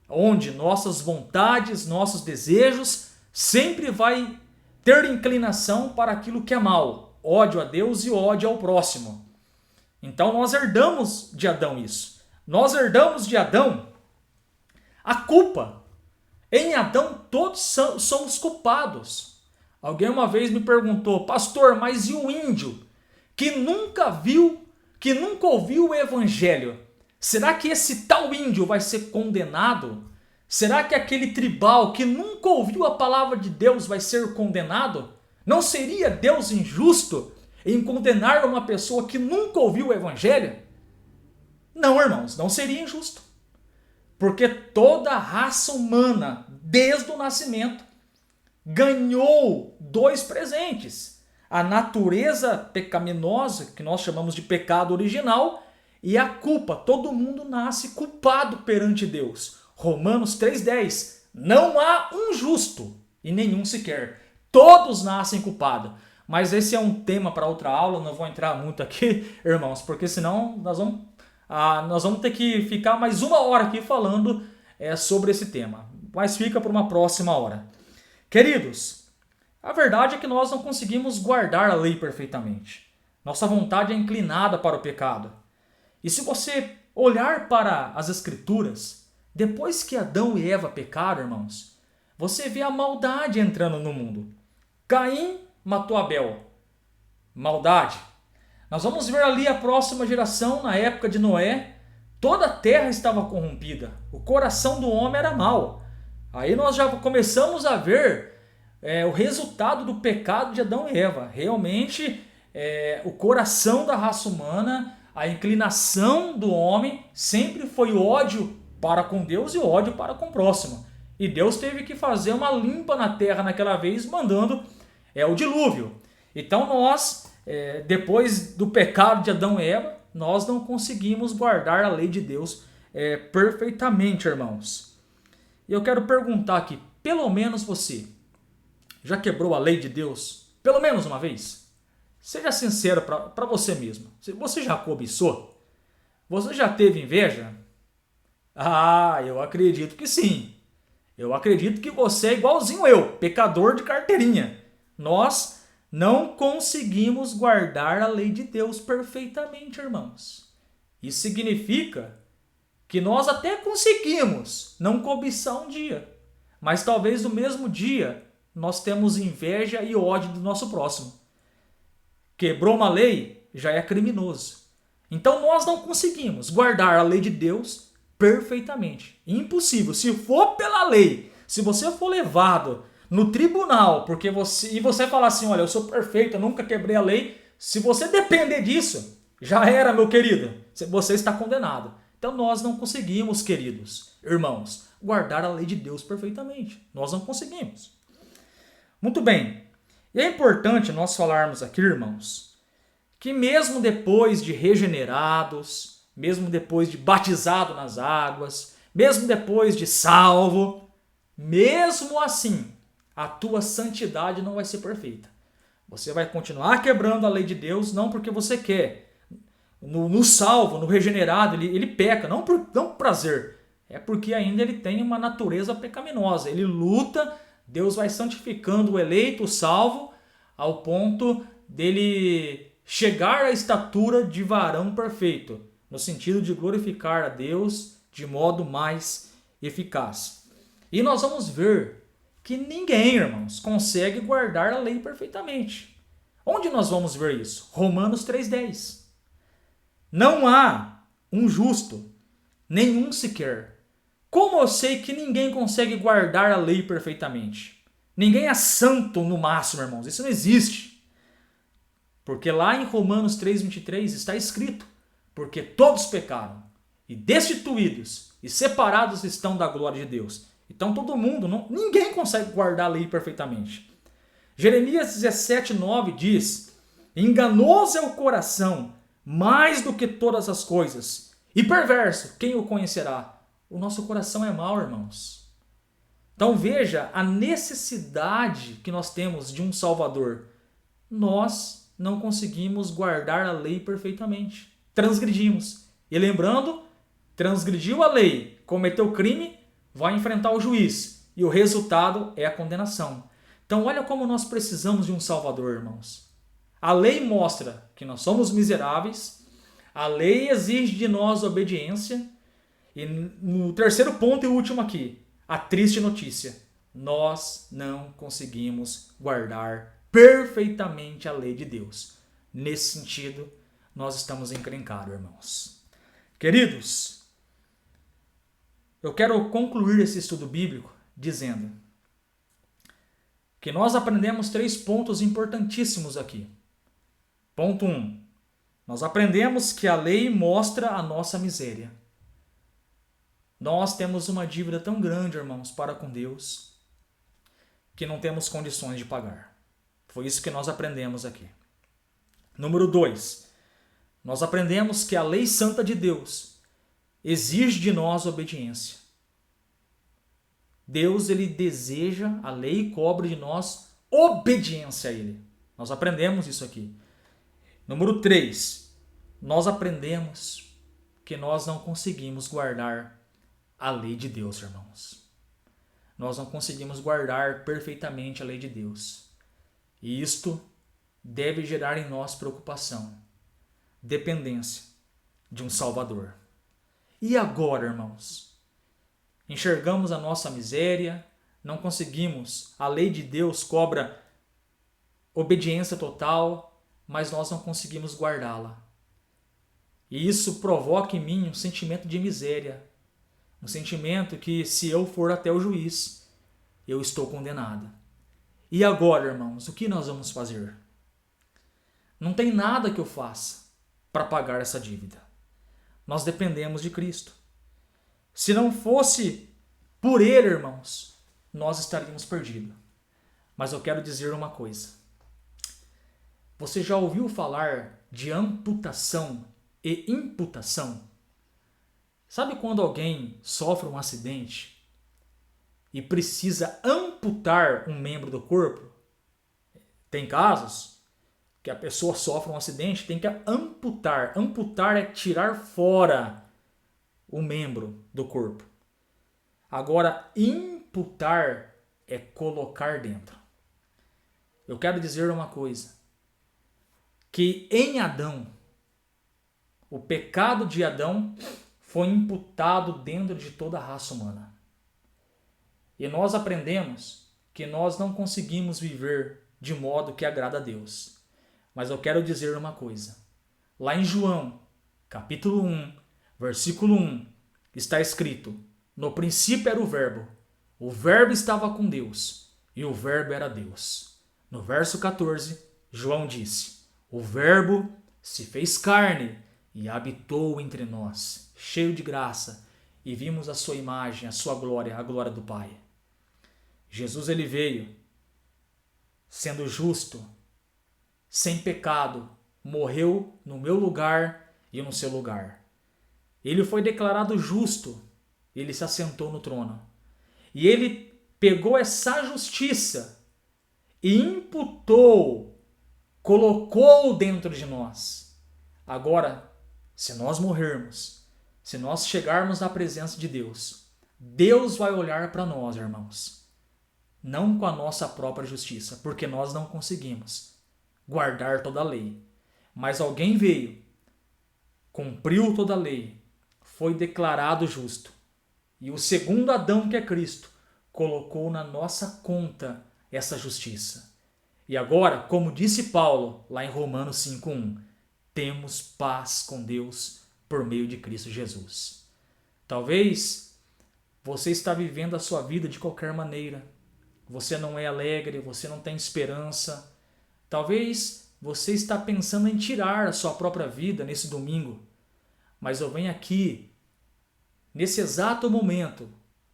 onde nossas vontades, nossos desejos sempre vai ter inclinação para aquilo que é mal, ódio a Deus e ódio ao próximo. Então nós herdamos de Adão isso. Nós herdamos de Adão a culpa. Em Adão todos somos culpados. Alguém uma vez me perguntou: pastor, mas e o índio que nunca ouviu o evangelho? Será que esse tal índio vai ser condenado? Será que aquele tribal que nunca ouviu a palavra de Deus vai ser condenado? Não seria Deus injusto em condenar uma pessoa que nunca ouviu o evangelho? Não, irmãos, não seria injusto. Porque toda a raça humana, desde o nascimento, ganhou 2 presentes: a natureza pecaminosa, que nós chamamos de pecado original, e a culpa. Todo mundo nasce culpado perante Deus. Romanos 3,10. Não há um justo, e nenhum sequer. Todos nascem culpados. Mas esse é um tema para outra aula, não vou entrar muito aqui, irmãos, porque senão nós vamos ter que ficar mais 1 hora aqui falando sobre esse tema. Mas fica para uma próxima hora. Queridos, a verdade é que nós não conseguimos guardar a lei perfeitamente. Nossa vontade é inclinada para o pecado. E se você olhar para as Escrituras, depois que Adão e Eva pecaram, irmãos, você vê a maldade entrando no mundo. Caim matou Abel. Maldade. Nós vamos ver ali a próxima geração, na época de Noé, toda a terra estava corrompida. O coração do homem era mau. Aí nós já começamos a ver o resultado do pecado de Adão e Eva. Realmente, o coração da raça humana, A inclinação do homem sempre foi ódio para com Deus e ódio para com o próximo. E Deus teve que fazer uma limpa na terra naquela vez, mandando o dilúvio. Então nós, depois do pecado de Adão e Eva, nós não conseguimos guardar a lei de Deus perfeitamente, irmãos. E eu quero perguntar aqui, pelo menos você já quebrou a lei de Deus? Pelo menos uma vez? Seja sincero para você mesmo. Você já cobiçou? Você já teve inveja? Ah, eu acredito que sim. Eu acredito que você é igualzinho eu, pecador de carteirinha. Nós não conseguimos guardar a lei de Deus perfeitamente, irmãos. Isso significa que nós até conseguimos não cobiçar um dia, mas talvez no mesmo dia nós temos inveja e ódio do nosso próximo. Quebrou uma lei, já é criminoso. Então nós não conseguimos guardar a lei de Deus perfeitamente. Impossível. Se for pela lei, se você for levado no tribunal, porque você falar assim, olha, eu sou perfeito, eu nunca quebrei a lei, se você depender disso, já era, meu querido. Você está condenado. Então nós não conseguimos, queridos irmãos, guardar a lei de Deus perfeitamente. Nós não conseguimos. Muito bem. E é importante nós falarmos aqui, irmãos, que mesmo depois de regenerados, mesmo depois de batizado nas águas, mesmo depois de salvo, mesmo assim, a tua santidade não vai ser perfeita. Você vai continuar quebrando a lei de Deus, não porque você quer. No salvo, no regenerado, ele peca, não por prazer, é porque ainda ele tem uma natureza pecaminosa. Ele luta, Deus vai santificando o eleito, o salvo, ao ponto dele chegar à estatura de varão perfeito, no sentido de glorificar a Deus de modo mais eficaz. E nós vamos ver que ninguém, irmãos, consegue guardar a lei perfeitamente. Onde nós vamos ver isso? Romanos 3,10. Não há um justo, nenhum sequer. Como eu sei que ninguém consegue guardar a lei perfeitamente? Ninguém é santo no máximo, irmãos. Isso não existe. Porque lá em Romanos 3,23 está escrito: porque todos pecaram e destituídos e separados estão da glória de Deus. Então todo mundo, ninguém consegue guardar a lei perfeitamente. Jeremias 17,9 diz: enganoso é o coração mais do que todas as coisas, e perverso, quem o conhecerá? O nosso coração é mau, irmãos. Então veja a necessidade que nós temos de um Salvador. Nós não conseguimos guardar a lei perfeitamente. Transgredimos. E lembrando, transgrediu a lei, cometeu crime, vai enfrentar o juiz. E o resultado é a condenação. Então olha como nós precisamos de um Salvador, irmãos. A lei mostra que nós somos miseráveis. A lei exige de nós obediência. E no terceiro ponto e último aqui, a triste notícia: nós não conseguimos guardar perfeitamente a lei de Deus. Nesse sentido, nós estamos encrencados, irmãos. Queridos, eu quero concluir esse estudo bíblico dizendo que nós aprendemos 3 pontos importantíssimos aqui. Ponto 1. Nós aprendemos que a lei mostra a nossa miséria. Nós temos uma dívida tão grande, irmãos, para com Deus, que não temos condições de pagar. Foi isso que nós aprendemos aqui. Número 2. Nós aprendemos que a lei santa de Deus exige de nós obediência. Deus, ele deseja a lei e cobra de nós obediência a ele. Nós aprendemos isso aqui. Número 3. Nós aprendemos que nós não conseguimos guardar a lei de Deus, irmãos. Nós não conseguimos guardar perfeitamente a lei de Deus. E isto deve gerar em nós preocupação, dependência de um Salvador. E agora, irmãos? Enxergamos a nossa miséria, não conseguimos, a lei de Deus cobra obediência total, mas nós não conseguimos guardá-la. E isso provoca em mim um sentimento de miséria, um sentimento que, se eu for até o juiz, eu estou condenado. E agora, irmãos, o que nós vamos fazer? Não tem nada que eu faça. para pagar essa dívida. Nós dependemos de Cristo. Se não fosse por Ele, irmãos, nós estaríamos perdidos. Mas eu quero dizer uma coisa. Você já ouviu falar de amputação e imputação? Sabe quando alguém sofre um acidente e precisa amputar um membro do corpo? Tem casos que a pessoa sofre um acidente, tem que amputar. Amputar é tirar fora o membro do corpo. Agora, imputar é colocar dentro. Eu quero dizer uma coisa, que em Adão, o pecado de Adão foi imputado dentro de toda a raça humana. E nós aprendemos que nós não conseguimos viver de modo que agrada a Deus. Mas eu quero dizer uma coisa. Lá em João, capítulo 1, versículo 1, está escrito: no princípio era o Verbo estava com Deus, e o Verbo era Deus. No verso 14, João disse: o Verbo se fez carne e habitou entre nós, cheio de graça, e vimos a sua imagem, a sua glória, a glória do Pai. Jesus ele veio sendo justo, sem pecado, morreu no meu lugar e no seu lugar. Ele foi declarado justo, ele se assentou no trono. E ele pegou essa justiça e imputou, colocou dentro de nós. Agora, se nós morrermos, se nós chegarmos na presença de Deus, Deus vai olhar para nós, irmãos, não com a nossa própria justiça, porque nós não conseguimos guardar toda a lei. Mas alguém veio, cumpriu toda a lei, foi declarado justo. E o segundo Adão, que é Cristo, colocou na nossa conta essa justiça. E agora, como disse Paulo, lá em Romanos 5:1, temos paz com Deus por meio de Cristo Jesus. Talvez você está vivendo a sua vida de qualquer maneira. Você não é alegre, você não tem esperança. Talvez você está pensando em tirar a sua própria vida nesse domingo. Mas eu venho aqui, nesse exato momento,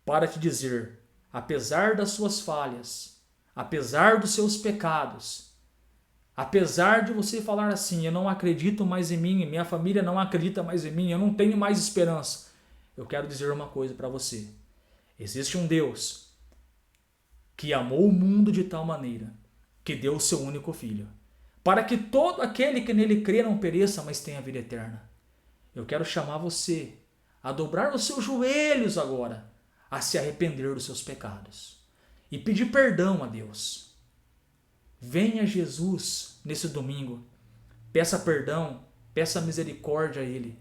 para te dizer, apesar das suas falhas, apesar dos seus pecados, apesar de você falar assim, eu não acredito mais em mim, minha família não acredita mais em mim, eu não tenho mais esperança, eu quero dizer uma coisa para você. Existe um Deus que amou o mundo de tal maneira que deu o seu único filho, para que todo aquele que nele crê não pereça, mas tenha vida eterna. Eu quero chamar você a dobrar os seus joelhos agora, a se arrepender dos seus pecados e pedir perdão a Deus. Venha Jesus nesse domingo, peça perdão, peça misericórdia a Ele.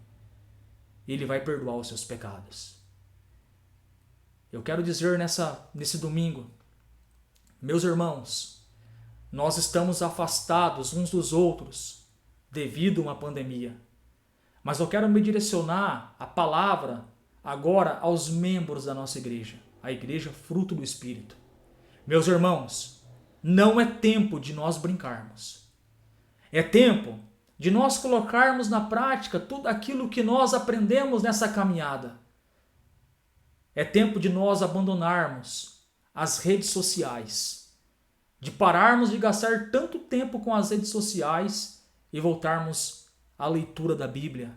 Ele vai perdoar os seus pecados. Eu quero dizer nesse domingo, meus irmãos, nós estamos afastados uns dos outros devido a uma pandemia. Mas eu quero me direcionar a palavra agora aos membros da nossa igreja, a igreja fruto do Espírito. Meus irmãos, não é tempo de nós brincarmos. É tempo de nós colocarmos na prática tudo aquilo que nós aprendemos nessa caminhada. É tempo de nós abandonarmos as redes sociais, de pararmos de gastar tanto tempo com as redes sociais e voltarmos à leitura da Bíblia.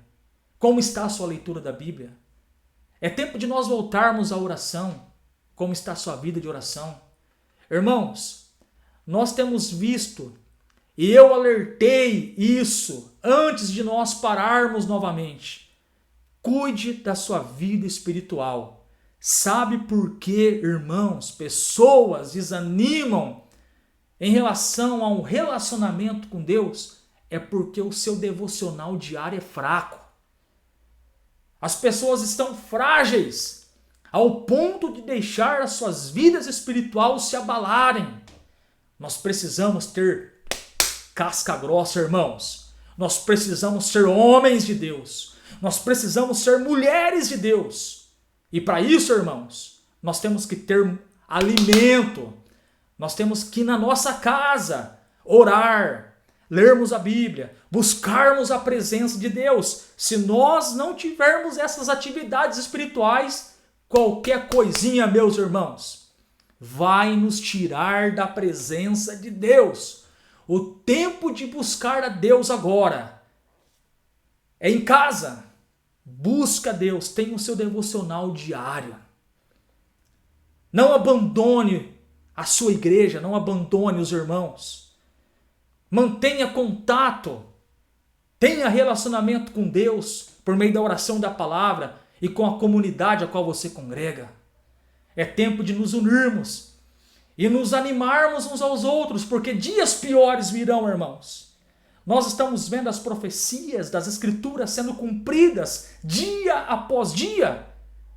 Como está a sua leitura da Bíblia? É tempo de nós voltarmos à oração. Como está a sua vida de oração? Irmãos, nós temos visto, e eu alertei isso antes de nós pararmos novamente. Cuide da sua vida espiritual. Sabe por que, irmãos, pessoas desanimam em relação a um relacionamento com Deus? É porque o seu devocional diário é fraco. As pessoas estão frágeis ao ponto de deixar as suas vidas espirituais se abalarem. Nós precisamos ter casca grossa, irmãos. Nós precisamos ser homens de Deus. Nós precisamos ser mulheres de Deus. E para isso, irmãos, nós temos que ter alimento. Nós temos que ir na nossa casa orar. lermos a Bíblia, buscarmos a presença de Deus. Se nós não tivermos essas atividades espirituais, qualquer coisinha, meus irmãos, vai nos tirar da presença de Deus. O tempo de buscar a Deus agora é em casa. Busca Deus, tenha o seu devocional diário. Não abandone a sua igreja, não abandone os irmãos. Mantenha contato, tenha relacionamento com Deus por meio da oração da palavra e com a comunidade a qual você congrega. É tempo de nos unirmos e nos animarmos uns aos outros, porque dias piores virão, irmãos. Nós estamos vendo as profecias das Escrituras sendo cumpridas dia após dia.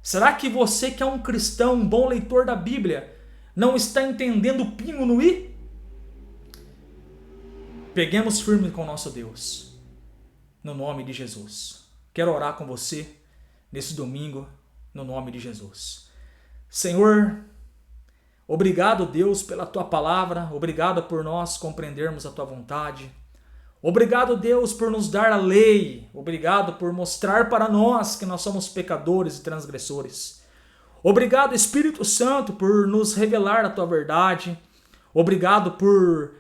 Será que você que é um cristão, um bom leitor da Bíblia, não está entendendo o pingo no i? Peguemos firme com o nosso Deus, no nome de Jesus. Quero orar com você nesse domingo, no nome de Jesus. Senhor, obrigado, Deus, pela Tua palavra, obrigado por nós compreendermos a Tua vontade. Obrigado, Deus, por nos dar a lei. Obrigado por mostrar para nós que nós somos pecadores e transgressores. Obrigado, Espírito Santo, por nos revelar a Tua verdade. Obrigado por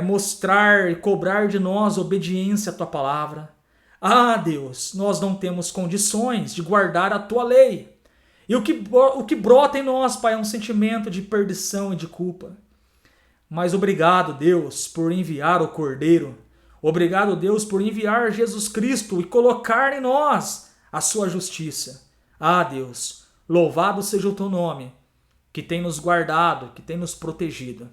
mostrar e cobrar de nós obediência à Tua palavra. Ah, Deus, nós não temos condições de guardar a Tua lei. E o que brota em nós, Pai, é um sentimento de perdição e de culpa. Mas obrigado, Deus, por enviar o Cordeiro. Obrigado, Deus, por enviar Jesus Cristo e colocar em nós a sua justiça. Ah, Deus, louvado seja o Teu nome, que tem nos guardado, que tem nos protegido.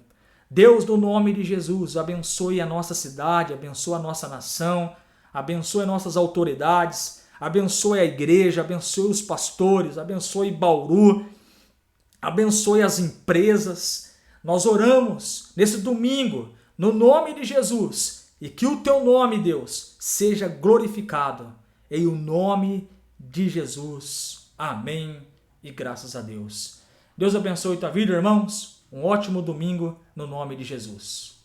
Deus, no nome de Jesus, abençoe a nossa cidade, abençoe a nossa nação, abençoe nossas autoridades, abençoe a igreja, abençoe os pastores, abençoe Bauru, abençoe as empresas. Nós oramos nesse domingo, no nome de Jesus, e que o Teu nome, Deus, seja glorificado. Em o nome de Jesus. Amém e graças a Deus. Deus abençoe tua vida, irmãos. Um ótimo domingo no nome de Jesus.